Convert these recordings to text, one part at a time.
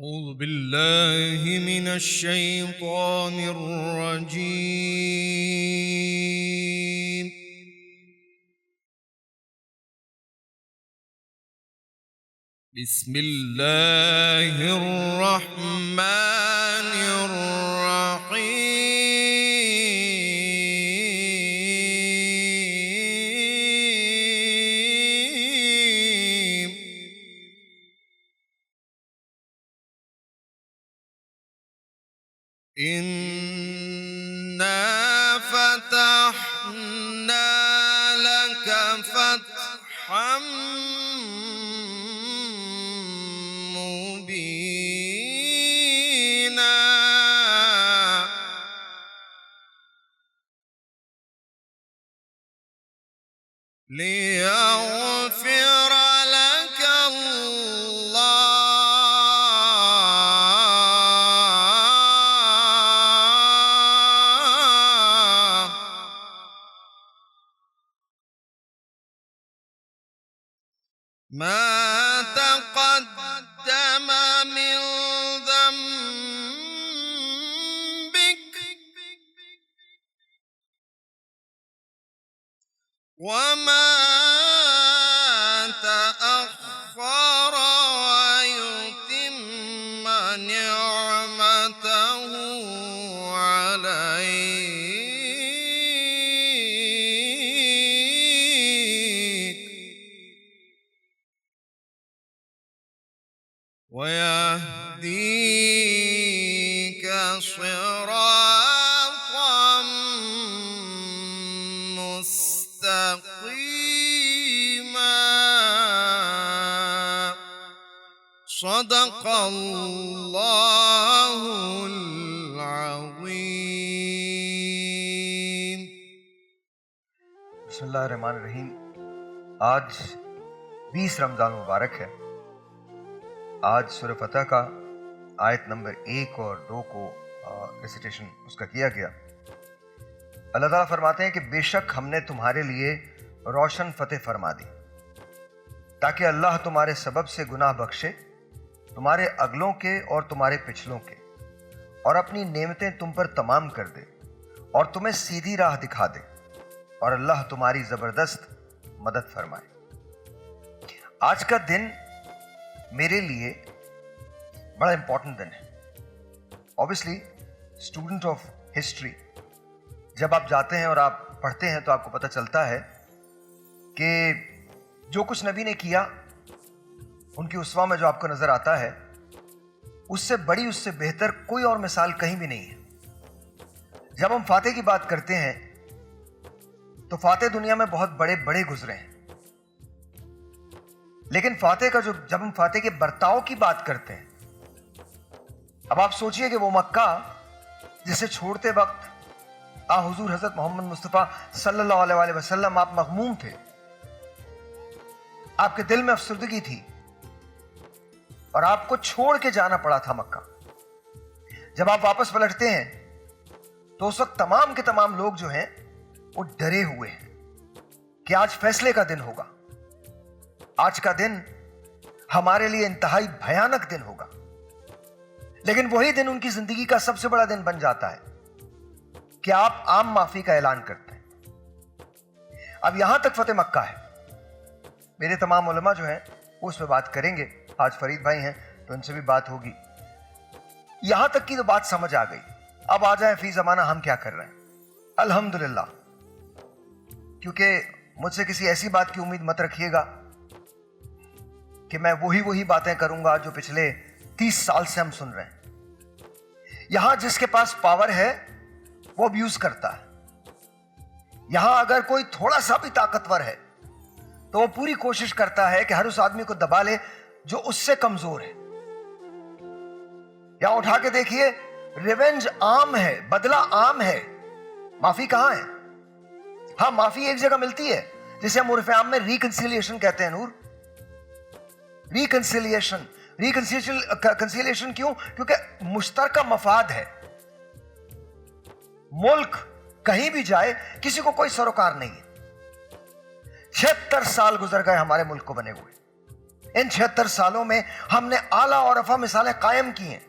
أعوذ بالله من الشيطان الرجيم. بسم الله الرحمن الرحيم. إنا فتحنا لك فتحا مبينا ليغفر لك ما تقدم من ذنبك وما تأخر ويتم نعمته عليك ويهديك صراطا مستقيما. صدق الله العظيم. بسم اللہ الرحمن الرحیم. آج 20 رمضان مبارک ہے. آج سورہ فتح کا آیت نمبر 1 اور 2 کو ریسیٹیشن اس کا کیا گیا. اللہ تعالیٰ فرماتے ہیں کہ بے شک ہم نے تمہارے لیے روشن فتح فرما دی تاکہ اللہ تمہارے سبب سے گناہ بخشے، تمہارے اگلوں کے اور تمہارے پچھلوں کے، اور اپنی نعمتیں تم پر تمام کر دے اور تمہیں سیدھی راہ دکھا دے، اور اللہ تمہاری زبردست مدد فرمائے. آج کا دن میرے لیے بڑا امپورٹنٹ دن ہے. اوبیسلی اسٹوڈنٹ آف ہسٹری جب آپ جاتے ہیں اور آپ پڑھتے ہیں تو آپ کو پتہ چلتا ہے کہ جو کچھ نبی نے کیا ان کی اسوہ میں جو آپ کو نظر آتا ہے اس سے بڑی، اس سے بہتر کوئی اور مثال کہیں بھی نہیں ہے. جب ہم فاتح کی بات کرتے ہیں تو فاتح دنیا میں بہت بڑے بڑے گزرے ہیں، لیکن فاتح کا جب ہم فاتح کے برتاؤ کی بات کرتے ہیں، اب آپ سوچئے کہ وہ مکہ جسے چھوڑتے وقت حضور حضرت محمد مصطفیٰ صلی اللہ علیہ وسلم آپ مغموم تھے، آپ کے دل میں افسردگی تھی اور آپ کو چھوڑ کے جانا پڑا تھا مکہ. جب آپ واپس پلٹتے ہیں تو اس وقت تمام کے تمام لوگ جو ہیں وہ ڈرے ہوئے ہیں کہ آج فیصلے کا دن ہوگا، آج کا دن ہمارے لیے انتہائی بھیانک دن ہوگا. لیکن وہی دن ان کی زندگی کا سب سے بڑا دن بن جاتا ہے کہ آپ عام معافی کا اعلان کرتے ہیں. اب یہاں تک فتح مکہ ہے. میرے تمام علماء جو ہیں وہ اس پہ بات کریں گے. آج فرید بھائی ہیں تو ان سے بھی بات ہوگی. یہاں تک کی تو بات سمجھ آ گئی. اب آ جائیں فی زمانہ ہم کیا کر رہے ہیں. الحمدللہ، کیونکہ مجھ سے کسی ایسی بات کی امید مت رکھیے گا کہ میں وہی باتیں کروں گا جو پچھلے 30 سال سے ہم سن رہے ہیں. یہاں جس کے پاس پاور ہے وہ ابیوز کرتا ہے. یہاں اگر کوئی تھوڑا سا بھی طاقتور ہے تو وہ پوری کوشش کرتا ہے کہ ہر اس آدمی کو دبا لے جو اس سے کمزور ہے. یہاں اٹھا کے دیکھیے، ریونج عام ہے، بدلہ عام ہے، معافی کہاں ہے؟ ہاں، معافی ایک جگہ ملتی ہے جسے ہم عرف عام میں ریکنسیلیشن کہتے ہیں. نور، ریکنسیلیشن کیوں؟ کیونکہ مشترکہ مفاد ہے. ملک کہیں بھی جائے کسی کو کوئی سروکار نہیں ہے. 76 سال گزر گئے ہمارے ملک کو بنے ہوئے. ان 76 سالوں میں ہم نے اعلیٰ اور رفع مثالیں قائم کی ہیں،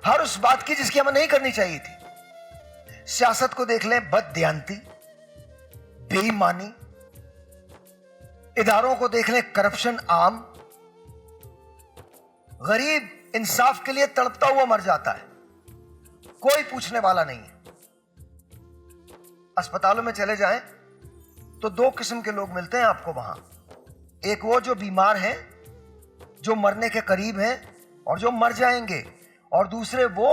ہر اس بات کی جس کی ہمیں نہیں کرنی چاہیے تھی۔ سیاست کو دیکھ لیں، بد دیانتی، بے ایمانی، اداروں کو دیکھ لیں، کرپشن عام، غریب انصاف کے لیے تڑپتا ہوا مر جاتا ہے، کوئی پوچھنے والا نہیں ہے۔ اسپتالوں میں چلے جائیں تو 2 قسم کے لوگ ملتے ہیں آپ کو وہاں، ایک وہ جو بیمار ہیں، جو مرنے کے قریب ہیں اور جو مر جائیں گے، اور دوسرے وہ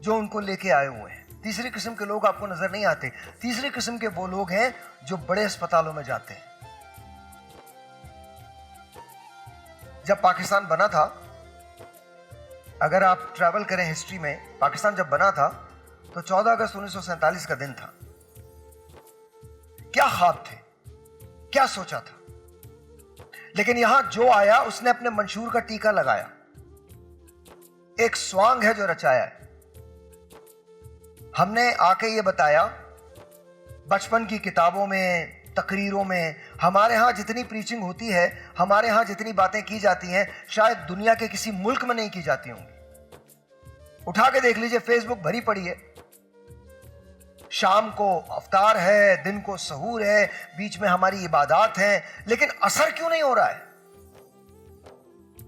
جو ان کو لے کے آئے ہوئے ہیں۔ تیسری قسم کے لوگ آپ کو نظر نہیں آتے۔ تیسری قسم کے وہ لوگ ہیں جو بڑے اسپتالوں میں جاتے ہیں۔ جب پاکستان بنا تھا، اگر آپ ٹریول کریں ہسٹری میں، پاکستان جب بنا تھا تو 14 اگست 1947 کا دن تھا۔ کیا خواب تھے، کیا سوچا تھا، لیکن یہاں جو آیا اس نے اپنے منشور کا ٹیکا لگایا، ایک سوانگ ہے جو رچایا ہے۔ ہم نے آ کے یہ بتایا، بچپن کی کتابوں میں، تقریروں میں، ہمارے ہاں جتنی پریچنگ ہوتی ہے، ہمارے ہاں جتنی باتیں کی جاتی ہیں، شاید دنیا کے کسی ملک میں نہیں کی جاتی ہوں گی۔ اٹھا کے دیکھ لیجئے، فیس بک بھری پڑی ہے، شام کو افطار ہے، دن کو سحور ہے، بیچ میں ہماری عبادات ہیں، لیکن اثر کیوں نہیں ہو رہا ہے؟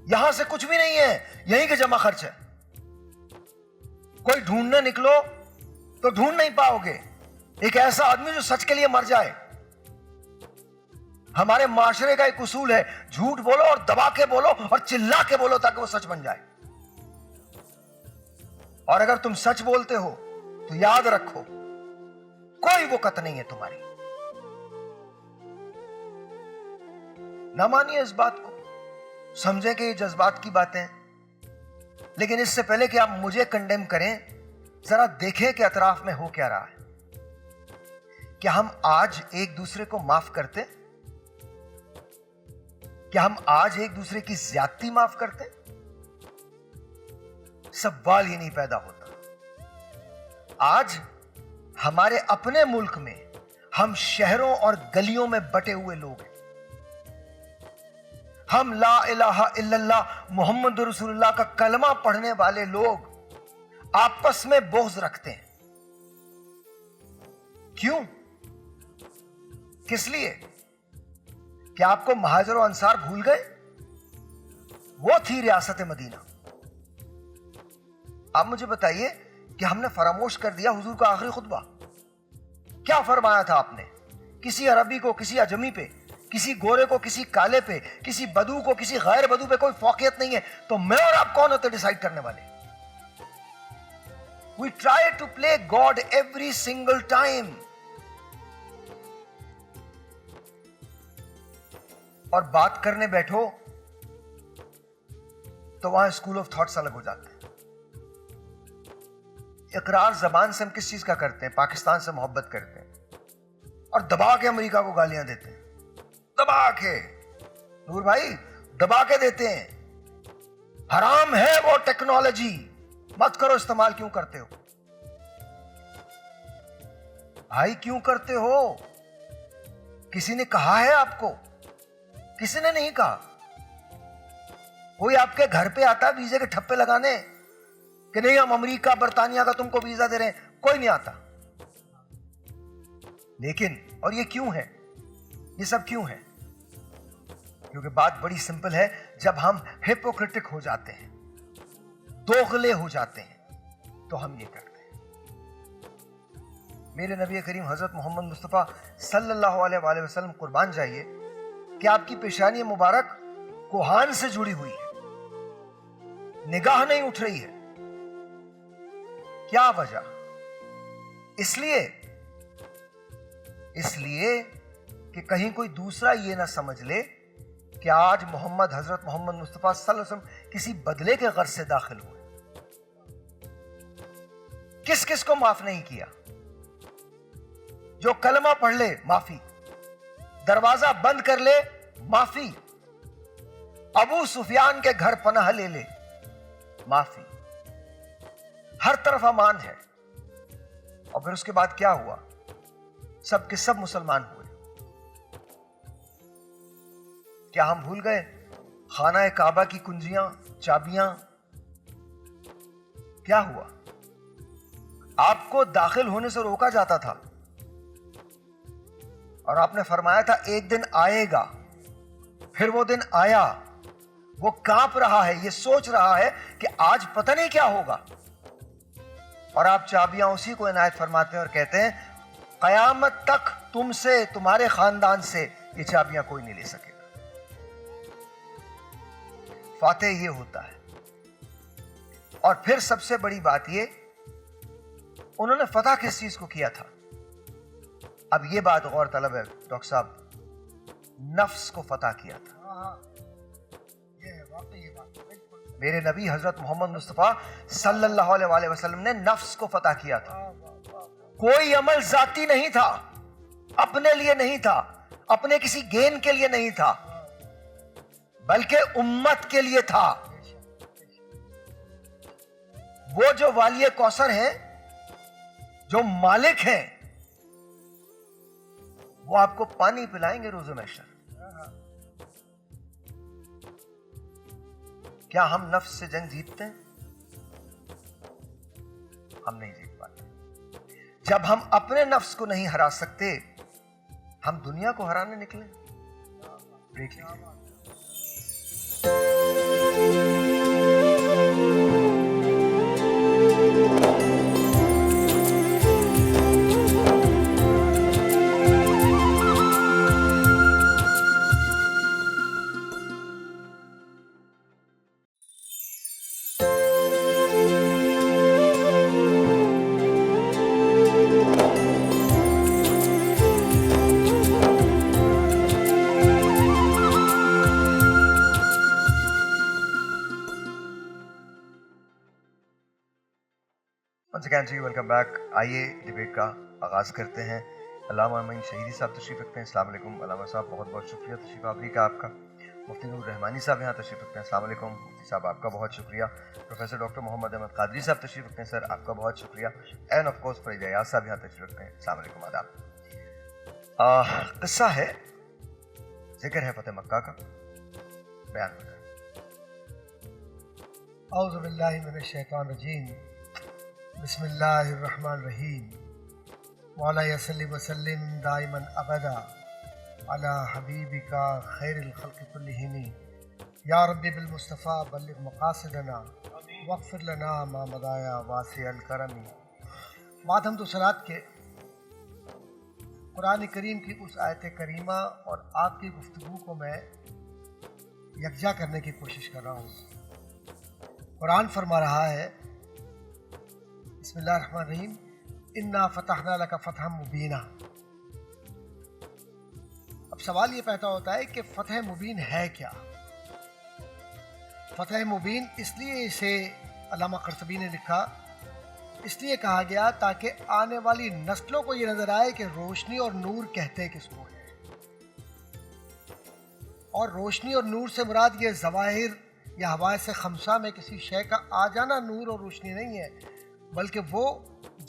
یہاں سے کچھ بھی نہیں ہے، یہیں کے جمع خرچ ہے۔ کوئی ڈھونڈنے نکلو تو ڈھونڈ نہیں پاؤ گے ایک ایسا آدمی جو سچ کے لیے مر جائے۔ ہمارے معاشرے کا ایک اصول ہے، جھوٹ بولو اور دبا کے بولو اور چلا کے بولو تاکہ وہ سچ بن جائے۔ اور اگر تم سچ بولتے ہو تو یاد رکھو، کوئی وقت نہیں ہے تمہاری۔ نہ مانیے اس بات کو، سمجھیں کہ یہ جذبات کی باتیں ہیں، لیکن اس سے پہلے کہ آپ مجھے کنڈیم کریں، ذرا دیکھیں کہ اطراف میں ہو کیا رہا ہے۔ کیا ہم آج ایک دوسرے کو معاف کرتے؟ کیا ہم آج ایک دوسرے کی زیادتی معاف کرتے؟ سوال ہی نہیں پیدا ہوتا۔ آج ہمارے اپنے ملک میں ہم شہروں اور گلیوں میں بٹے ہوئے لوگ ہیں۔ ہم لا الہ الا اللہ محمد رسول اللہ کا کلمہ پڑھنے والے لوگ آپس میں بغض رکھتے ہیں۔ کیوں؟ کس لیے؟ کیا آپ کو مہاجر و انصار بھول گئے؟ وہ تھی ریاست مدینہ۔ آپ مجھے بتائیے کہ ہم نے فراموش کر دیا حضور کا آخری خطبہ؟ کیا فرمایا تھا آپ نے؟ کسی عربی کو کسی اجمی پہ، کسی گورے کو کسی کالے پہ، کسی بدو کو کسی غیر بدو پہ کوئی فوقیت نہیں ہے، تو میں اور آپ کون ہوتے ڈیسائیڈ کرنے والے؟ We try to play God every single time. اور بات کرنے بیٹھو تو وہاں اسکول آف تھاٹس الگ ہو جاتے ہیں۔ اقرار زبان سے ہم کس چیز کا کرتے ہیں؟ پاکستان سے محبت کرتے ہیں اور دبا کے امریکہ کو گالیاں دیتے ہیں، دبا کے، نور بھائی دبا کے دیتے ہیں۔ حرام ہے وہ ٹیکنالوجی، مت کرو استعمال۔ کیوں کرتے ہو بھائی؟ کیوں کرتے ہو؟ کسی نے کہا ہے آپ کو؟ کسی نے نہیں کہا۔ کوئی آپ کے گھر پہ آتا ہے ویزے کے ٹھپے لگانے کہ نہیں ہم امریکہ برطانیہ کا تم کو ویزا دے رہے ہیں؟ کوئی نہیں آتا۔ لیکن اور یہ کیوں ہے؟ یہ سب کیوں ہے؟ کیونکہ بات بڑی سمپل ہے، جب ہم ہپوکریٹک ہو جاتے ہیں، دوغلے ہو جاتے ہیں، تو ہم یہ کرتے ہیں۔ میرے نبی کریم حضرت محمد مصطفیٰ صلی اللہ علیہ وآلہ وسلم قربان جائیے کہ آپ کی پیشانی مبارک کوہان سے جڑی ہوئی ہے، نگاہ نہیں اٹھ رہی ہے۔ کیا وجہ؟ اس لیے کہ کہیں کوئی دوسرا یہ نہ سمجھ لے کہ آج حضرت محمد مصطفیٰ صلی اللہ علیہ وسلم کسی بدلے کے غرض سے داخل ہوئے۔ کس کس کو معاف نہیں کیا؟ جو کلمہ پڑھ لے معافی، دروازہ بند کر لے معافی، ابو سفیان کے گھر پناہ لے لے معافی، ہر طرف امان ہے۔ اور پھر اس کے بعد کیا ہوا؟ سب کے سب مسلمان ہوئے۔ کیا ہم بھول گئے خانہ کعبہ کی کنجیاں، چابیاں، کیا ہوا؟ آپ کو داخل ہونے سے روکا جاتا تھا اور آپ نے فرمایا تھا ایک دن آئے گا. پھر وہ دن آیا. وہ کانپ رہا ہے، یہ سوچ رہا ہے کہ آج پتہ نہیں کیا ہوگا، اور آپ چابیاں اسی کو عنایت فرماتے ہیں اور کہتے ہیں قیامت تک تم سے، تمہارے خاندان سے یہ چابیاں کوئی نہیں لے سکے گا. فاتح یہ ہوتا ہے. اور پھر سب سے بڑی بات یہ، انہوں نے فتح کس چیز کو کیا تھا؟ اب یہ بات غور طلب ہے ڈاکٹر صاحب، نفس کو فتح کیا تھا. میرے نبی حضرت محمد مصطفیٰ صلی اللہ علیہ وآلہ وسلم نے نفس کو فتح کیا تھا. کوئی عمل ذاتی نہیں تھا، اپنے لیے نہیں تھا، اپنے کسی گین کے لیے نہیں تھا، بلکہ امت کے لیے تھا. وہ جو والی کوثر ہیں، جو مالک ہیں، وہ آپ کو پانی پلائیں گے روز محشر. کیا ہم نفس سے جنگ جیتتے ہیں؟ ہم نہیں جیت پاتے. جب ہم اپنے نفس کو نہیں ہرا سکتے، ہم دنیا کو ہرانے نکلیں. دیکھ لیجیے. جی ویلکم بیک. آئیے ڈیبیٹ کا آغاز کرتے ہیں. علامہ امین شہیدی صاحب تشریف رکھتے ہیں. السلام علیکم علامہ صاحب، بہت بہت شکریہ تشریف آوری کا آپ کا. مفتی نور رحمانی صاحب یہاں تشریف رکھتے ہیں. السلام علیکم مفتی صاحب، آپ کا بہت شکریہ. پروفیسر ڈاکٹر محمد احمد قادری صاحب تشریف رکھتے ہیں. سر آپ کا بہت شکریہ. And of course Farid Ayaz صاحب یہاں تشریف رکھتے ہیں. السلام علیکم، آداب. قصہ ہے، ذکر ہے فتح مکہ کا. بیان ہو جائے. اعوذ باللہ من الشیطان الرجیم، بسم اللہ الرحمن الرحیم. وعلی صلی وسلم دائما ابدا علی حبیبک خیر الخلق کلہم. یا رب بالمصطفیٰ بلغ مقاصدنا واغفر لنا ما مضایا واسع الکرم. بعد حمد و صلوات کے قرآن کریم کی اس آیت کریمہ اور آپ کی گفتگو کو میں یکجا کرنے کی کوشش کر رہا ہوں. قرآن فرما رہا ہے، بسم اللہ الرحمن الرحیم، انا فتحنا لک فتحا مبینا. اب سوال یہ پیدا ہوتا ہے کہ فتح مبین ہے کیا؟ فتح مبین اس لیے اسے علامہ قرطبی نے لکھا، اس لیے کہا گیا تاکہ آنے والی نسلوں کو یہ نظر آئے کہ روشنی اور نور کہتے کس کو ہے. اور روشنی اور نور سے مراد یہ ظواہر یا حواس خمسہ میں کسی شے کا آ جانا نور اور روشنی نہیں ہے، بلکہ وہ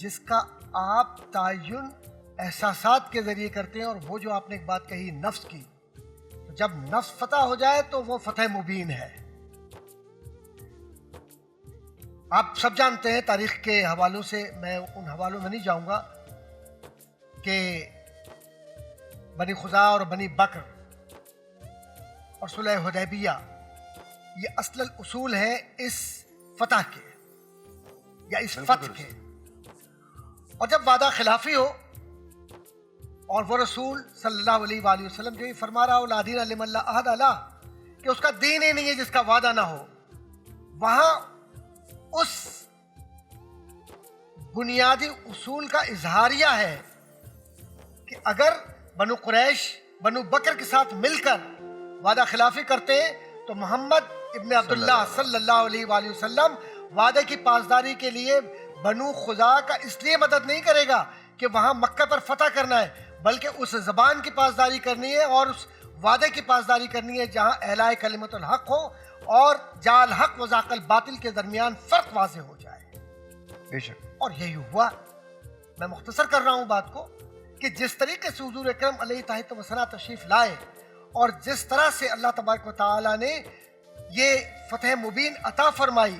جس کا آپ تعین احساسات کے ذریعے کرتے ہیں. اور وہ جو آپ نے ایک بات کہی نفس کی، تو جب نفس فتح ہو جائے تو وہ فتح مبین ہے. آپ سب جانتے ہیں تاریخ کے حوالوں سے، میں ان حوالوں میں نہیں جاؤں گا، کہ بنی خزاع اور بنی بکر اور صلح حدیبیہ یہ اصل الاصول ہیں اس فتح کے یا اس فتح کے. اور جب وعدہ خلافی ہو اور وہ رسول صلی اللہ علیہ وآلہ وسلم جو ہی فرما رہا ہو لا دین لمن لا عہد لہ، کہ اس کا دین ہی نہیں ہے جس کا وعدہ نہ ہو، وہاں اس بنیادی اصول کا اظہاریہ ہے کہ اگر بنو قریش بنو بکر کے ساتھ مل کر وعدہ خلافی کرتے ہیں تو محمد ابن عبداللہ صلی اللہ علیہ وآلہ وسلم وعدے کی پاسداری کے لیے بنو خزاع کا اس لیے مدد نہیں کرے گا کہ وہاں مکہ پر فتح کرنا ہے، بلکہ اس زبان کی پاسداری کرنی ہے اور اس وعدے کی پاسداری کرنی ہے جہاں اعلاء کلمت الحق ہو اور جا الحق و ذاق الباطل کے درمیان فرق واضح ہو جائے. بے شک. اور یہی ہوا. میں مختصر کر رہا ہوں بات کو کہ جس طریقے سے حضور اکرم علیہ تحیۃ و ثنا تشریف لائے اور جس طرح سے اللہ تبارک و تعالیٰ نے یہ فتح مبین عطا فرمائی.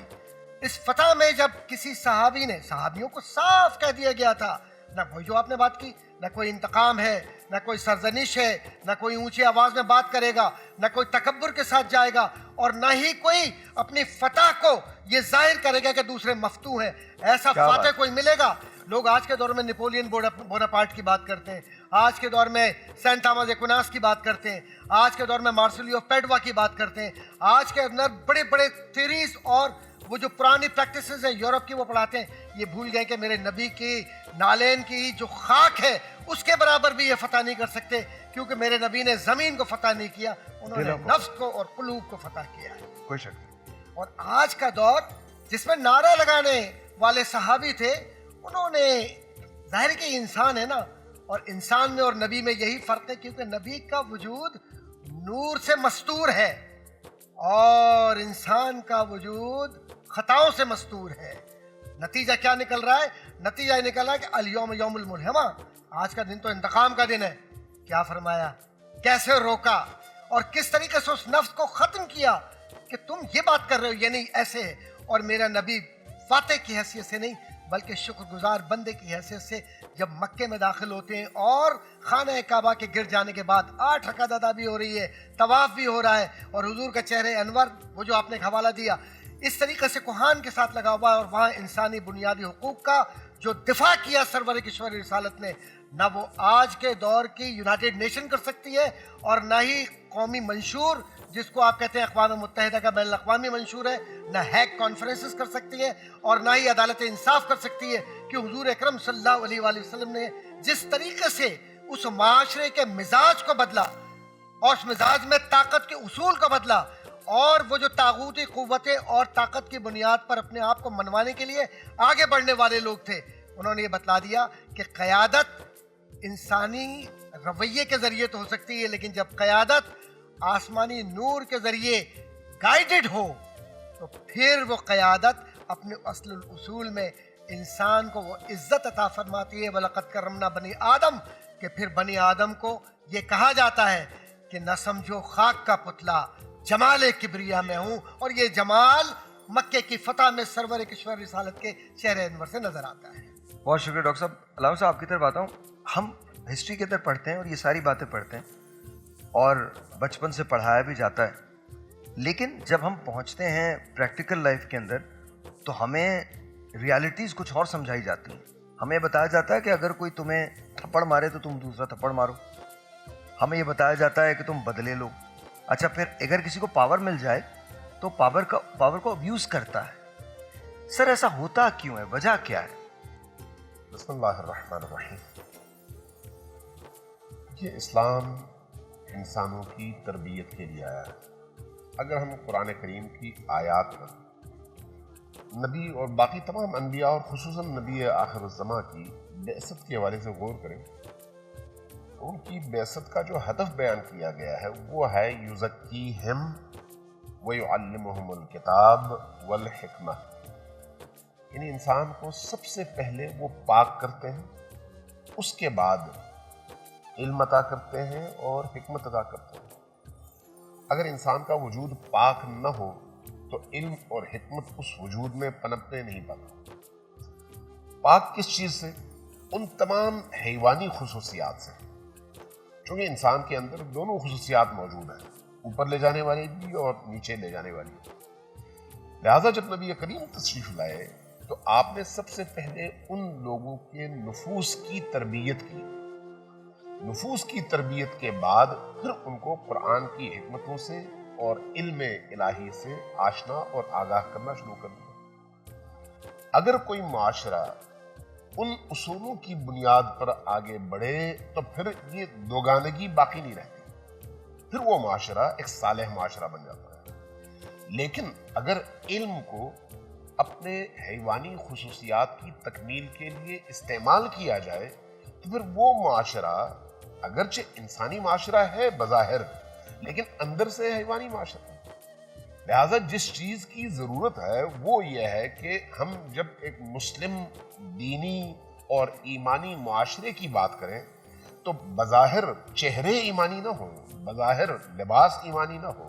اس فتح میں جب کسی صحابی نے، صحابیوں کو صاف کہہ دیا گیا تھا، نہ کوئی جو آپ نے بات کی، نہ کوئی انتقام ہے، نہ کوئی سرزنش ہے، نہ کوئی اونچی آواز میں بات کرے گا، نہ کوئی تکبر کے ساتھ جائے گا، اور نہ ہی کوئی اپنی فتح کو یہ ظاہر کرے گا کہ دوسرے مفتوح ہیں. ایسا فاتح کوئی ملے گا؟ لوگ آج کے دور میں نیپولین بوناپارٹ کی بات کرتے ہیں، آج کے دور میں سینٹ تھامس ایکوناس کی بات کرتے ہیں، آج کے دور میں مارسیلیو پیڈوا کی بات کرتے ہیں، آج کے اندر بڑے بڑے تھیریز اور وہ جو پرانی پریکٹسز ہیں یورپ کی وہ پڑھاتے ہیں. یہ بھول گئے کہ میرے نبی کی نالین کی جو خاک ہے اس کے برابر بھی یہ فتح نہیں کر سکتے، کیونکہ میرے نبی نے زمین کو فتح نہیں کیا، انہوں نے نفس کو اور قلوب کو فتح کیا ہے. کوئی شک نہیں. اور آج کا دور جس میں نعرہ لگانے والے صحابی تھے، انہوں نے ظاہر کہ انسان ہے نا، اور انسان میں اور نبی میں یہی فرق ہے، کیونکہ نبی کا وجود نور سے مستور ہے اور انسان کا وجود خطاؤں سے مستور ہے. نتیجہ کیا نکل رہا ہے؟ نتیجہ یہ نکل رہا ہے کہ الیوم یوم الملحمہ، آج کا دن تو انتقام کا دن ہے. کیا فرمایا، کیسے روکا اور کس طریقے سے اس نفس کو ختم کیا کہ تم یہ بات کر رہے ہو، یہ نہیں ایسے ہے. اور میرا نبی فاتح کی حیثیت سے نہیں بلکہ شکر گزار بندے کی حیثیت سے جب مکے میں داخل ہوتے ہیں اور خانہ کعبہ کے گر جانے کے بعد 8 رکعت ادا بھی ہو رہی ہے، طواف بھی ہو رہا ہے، اور حضور کا چہرے انور وہ جو آپ نے حوالہ دیا اس طریقے سے کوہان کے ساتھ لگا ہوا ہے، اور وہاں انسانی بنیادی حقوق کا جو دفاع کیا سرور کشور رسالت نے، نہ وہ آج کے دور کی یونائٹڈ نیشن کر سکتی ہے، اور نہ ہی قومی منشور جس کو آپ کہتے ہیں اقوام متحدہ کا بین الاقوامی منشور ہے، نہ ہیگ کانفرنسز کر سکتی ہے، اور نہ ہی عدالت انصاف کر سکتی ہے. کہ حضور اکرم صلی اللہ علیہ وآلہ وسلم نے جس طریقے سے اس معاشرے کے مزاج کو بدلا اور اس مزاج میں طاقت کے اصول کو بدلا، اور وہ جو طاغوتی قوتیں اور طاقت کی بنیاد پر اپنے آپ کو منوانے کے لیے آگے بڑھنے والے لوگ تھے، انہوں نے یہ بتلا دیا کہ قیادت انسانی رویے کے ذریعے تو ہو سکتی ہے، لیکن جب قیادت آسمانی نور کے ذریعے گائیڈڈ ہو تو پھر وہ قیادت اپنے اصل الاصول میں انسان کو وہ عزت عطا فرماتی ہے. وَلَقَدْ كَرَّمْنَا بَنِي آدم، کہ پھر بنی آدم کو یہ کہا جاتا ہے کہ نہ سمجھو خاک کا پتلا، جمال کبریا میں ہوں، اور یہ جمال مکے کی فتح میں سرور کشور رسالت کے چہرے انور سے نظر آتا ہے. بہت شکریہ ڈاکٹر صاحب. علامہ صاحب آپ کی طرف آتا ہوں. ہم ہسٹری کے اندر پڑھتے ہیں اور یہ ساری باتیں پڑھتے ہیں اور بچپن سے پڑھایا بھی جاتا ہے، لیکن جب ہم پہنچتے ہیں پریکٹیکل لائف کے اندر تو ہمیں ریالٹیز کچھ اور سمجھائی جاتی ہیں. ہمیں بتایا جاتا ہے کہ اگر کوئی تمہیں تھپڑ مارے تو تم دوسرا تھپڑ مارو. ہمیں یہ بتایا جاتا ہے کہ تم بدلے لو. اچھا، پھر اگر کسی کو پاور مل جائے تو پاور کو ابیوز کرتا ہے. سر ایسا ہوتا کیوں ہے؟ وجہ کیا ہے؟ بسم اللہ الرحمن الرحیم. یہ اسلام انسانوں کی تربیت کے لیے آیا ہے. اگر ہم قرآن کریم کی آیات پر نبی اور باقی تمام انبیاء اور خصوصاً نبی آخر الزماں کی بعثت کے حوالے سے غور کریں تو ان کی بعثت کا جو ہدف بیان کیا گیا ہے وہ ہے یزکیہم ویعلمہم الکتاب والحکمہ. یعنی انسان کو سب سے پہلے وہ پاک کرتے ہیں، اس کے بعد علم عطا کرتے ہیں اور حکمت عطا کرتے ہیں. اگر انسان کا وجود پاک نہ ہو تو علم اور حکمت اس وجود میں پنپنے نہیں پاتا. پاک کس چیز سے؟ ان تمام حیوانی خصوصیات سے، چونکہ انسان کے اندر دونوں خصوصیات موجود ہیں، اوپر لے جانے والی بھی اور نیچے لے جانے والی. لہٰذا جب نبی کریم تشریف لائے تو آپ نے سب سے پہلے ان لوگوں کے نفوس کی تربیت کی. نفوس کی تربیت کے بعد پھر ان کو قرآن کی حکمتوں سے اور علم الہی سے آشنا اور آگاہ کرنا شروع کر دیا. اگر کوئی معاشرہ ان اصولوں کی بنیاد پر آگے بڑھے تو پھر یہ دوگانگی باقی نہیں رہتی، پھر وہ معاشرہ ایک صالح معاشرہ بن جاتا ہے. لیکن اگر علم کو اپنے حیوانی خصوصیات کی تکمیل کے لیے استعمال کیا جائے تو پھر وہ معاشرہ اگرچہ انسانی معاشرہ ہے بظاہر، لیکن اندر سے حیوانی معاشرہ. لہٰذا جس چیز کی ضرورت ہے وہ یہ ہے کہ ہم جب ایک مسلم دینی اور ایمانی معاشرے کی بات کریں تو بظاہر چہرے ایمانی نہ ہو، بظاہر لباس ایمانی نہ ہو،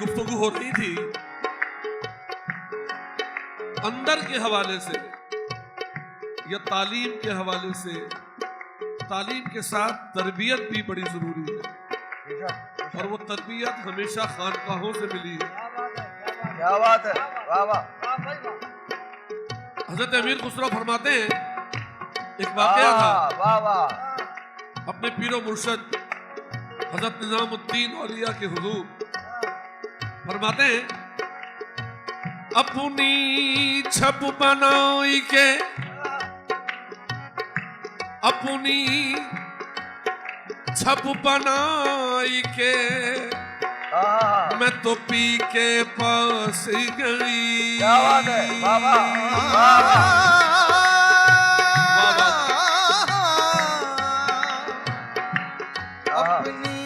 گفتگو ہو رہی تھی اندر کے حوالے سے یا تعلیم کے حوالے سے، تعلیم کے ساتھ تربیت بھی بڑی ضروری ہے، اور وہ تربیت ہمیشہ خانقاہوں سے ملی ہے۔ کیا بات ہے، واہ واہ، حضرت امیر خسرو فرماتے ہیں ایک واقعہ تھا واہ واہ، اپنے پیر و مرشد حضرت نظام الدین اولیاء کے حضور، فرماتے ہیں اپنی چھپ بنائی کے، اپنی چھپ بنائی کے میں تو پی کے پاس گئی۔ کیا بات ہے، واہ واہ، واہ واہ، اپنی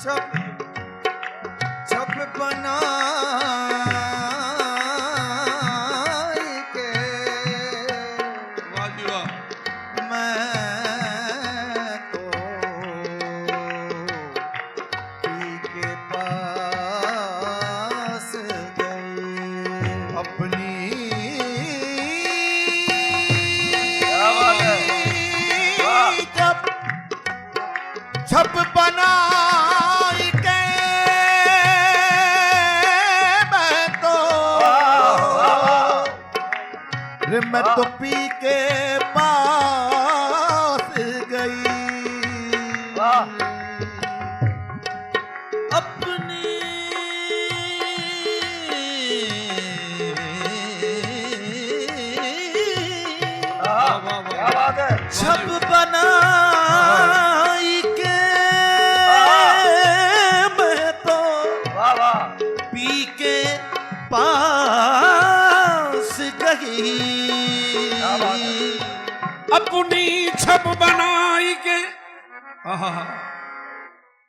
چھپ چھپ بنائی کے واہ جی واہ، میں تو پی کے پاس گئی، اپنی کیا بات ہے، واہ، جب چھپ بنائی کے میں تو میں تو پی کے پاس گئی، واہ، اپنی کیا بات ہے، چھپ بنائی کے میں تو واہ واہ، پی کے پاس گئی، کیا بات ہے، اپنی چھپ بنائی کے۔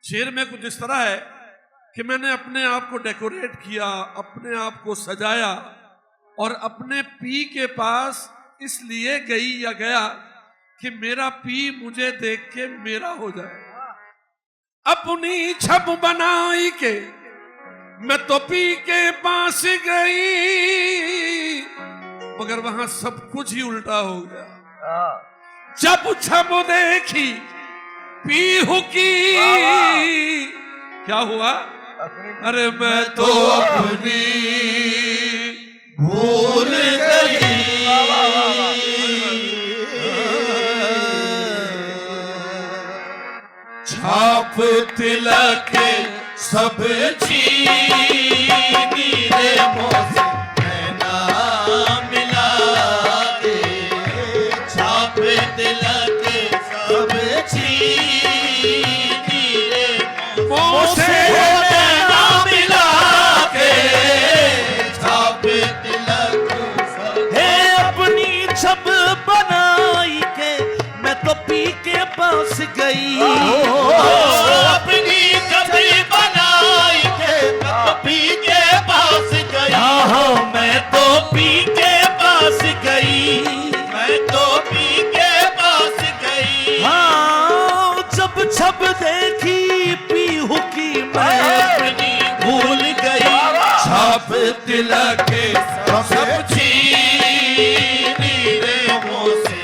شعر میں کچھ اس طرح ہے کہ میں نے اپنے آپ کو ڈیکوریٹ کیا، اپنے آپ کو سجایا، اور اپنے پی کے پاس اس لیے گئی یا گیا کہ میرا پی مجھے دیکھ کے میرا ہو جائے۔ اپنی چھپ بنائی کے میں تو پی کے پاس گئی، مگر وہاں سب کچھ ہی الٹا ہو گیا۔ جب چھپ دیکھی پیہو کی کیا ہوا؟ ارے میں تو اپنی بھول گئی، چھاپ تلک سب چینی رے موسم نہ ملا کے، چھاپ تلک سب چینی رے موسے نہ ملا کے، چھاپ تلک سب ہے اپنی چھپ بنائی کے میں تو پی کے پاس گئی، اپنی چھپی بنائی کے میں تو پی کے پاس گئی، میں تو پی کے پاس گئی، میں تو پی کے پاس گئی، جب چھپ دیکھی پیہو کی میں اپنی بھول گئی، چھاپ تلک سب چینی رے موسے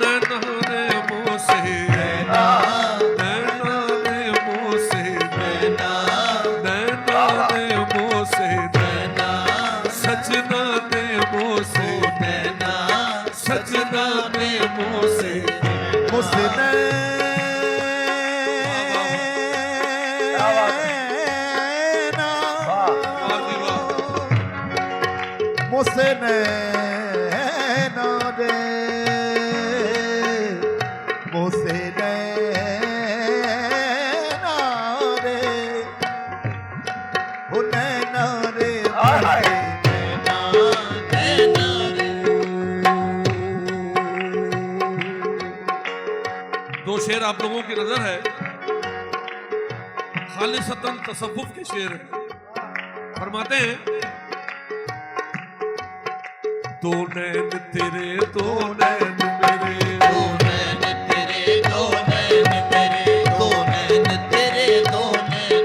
نینارے موسے نینارے موسے نینارے موسے سجنا نے موسے سجنا نے موسے مجھے نینا دے، مجھے نینا دے، وہ نینا دے، دو شعر آپ لوگوں کی نظر ہے، خالصتاً تصوف کے شعر ہیں۔ فرماتے ہیں دو نین تیرے دو نین میرے، دو نین تیرے، دو نین میرے، دو نین تیرے، دو نین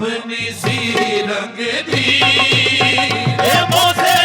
اپنی سی رنگ دی موسے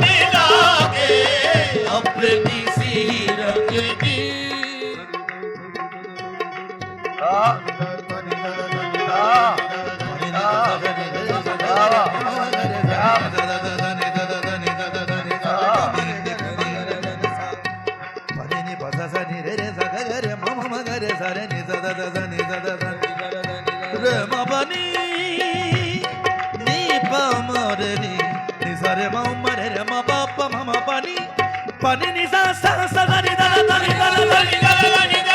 ملا کے اپنی سی رنگ دی pani ni sa sa sa da ni da da ni da da ni da da ni da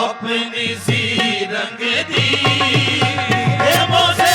اپنی سی رنگ دی موسے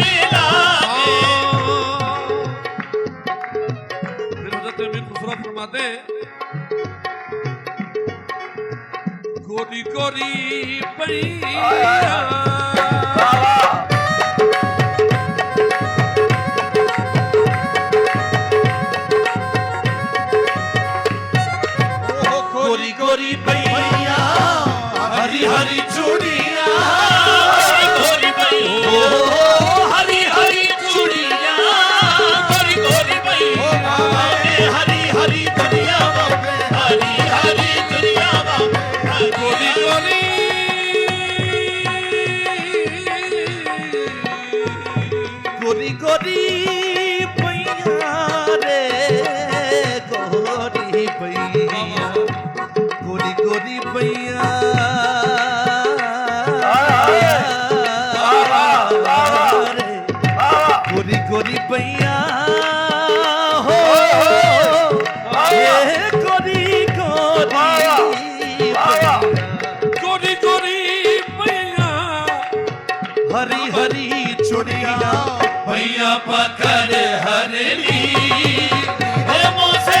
ملا کے پھر حضرت امیر خسرو فرماتے ہیں گوری گوری پیا gori gori paiya hari hari chudiyaan گوری بھائی hari hari chudiyaan گوری گوری بھائی hari hari duniya ہری ہری دنیا گوری گوری gori gori paiya re gori paiya gori gori paiya gori gori paiya ho gori gori paiya گوری گوری پیا hari hari chudiyaan بھیا پکڑ ہر لی موسے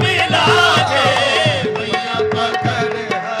ملا کے بھیا پکڑ ہر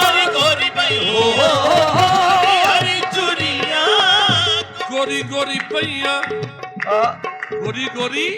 گوری گوری بھائی ہری ہری چوڑیاں گوری گوری پیا گوری گوری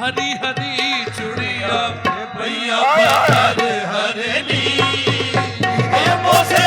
ہری ہری چوڑیا بھیا پکڑ ہر لی موسے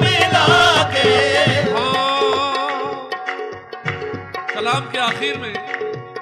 ملا کے کلام کے آخر میں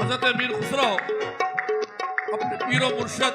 حضرت امیر خسرو اپنے پیر و مرشد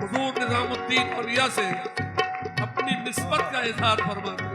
حضور نظام الدین اولیاء سے اپنی نسبت کا اظہار فرماتے ہیں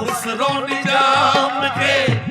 خسرو نظام کے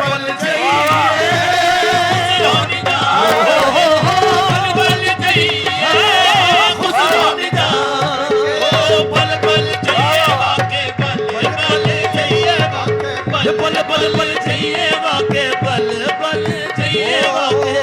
پل چاہیے خسرونی جان پل پل چاہیے خسرونی جان پل پل چاہیے واقع پل پل چاہیے واقع پل پل پل پل چاہیے واقع پل پل چاہیے واقع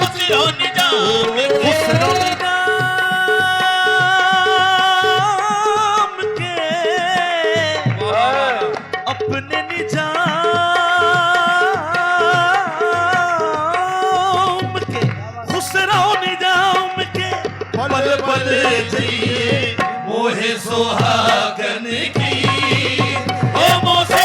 خسرونی جان خسرو نظام کے اپنے نظام کے خسرو نظام کے پل پل چاہیے موہ سہاگن کی موسے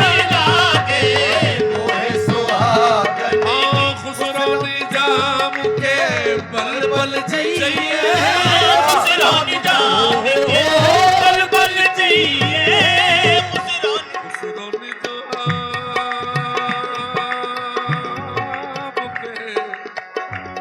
ملا کے موہ سہاگن خسرو نظام کے بل بل چاہیے خسرونی جان پل پل چاہیے خسرونی خسرو نظام کے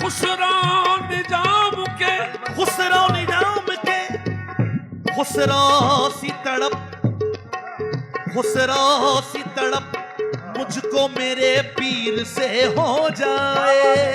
خسرو نظام کے خسرو نظام کے خسرو سی تڑپ خسرو سی تڑپ مجھ کو میرے پیر سے ہو جائے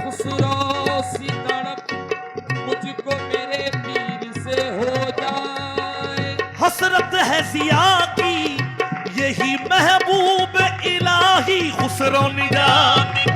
خسرو سی تڑپ مجھ کو میرے پیر سے ہو جائے حسرت ہے ضیاء کی یہی محبوب الہی خسرو نظام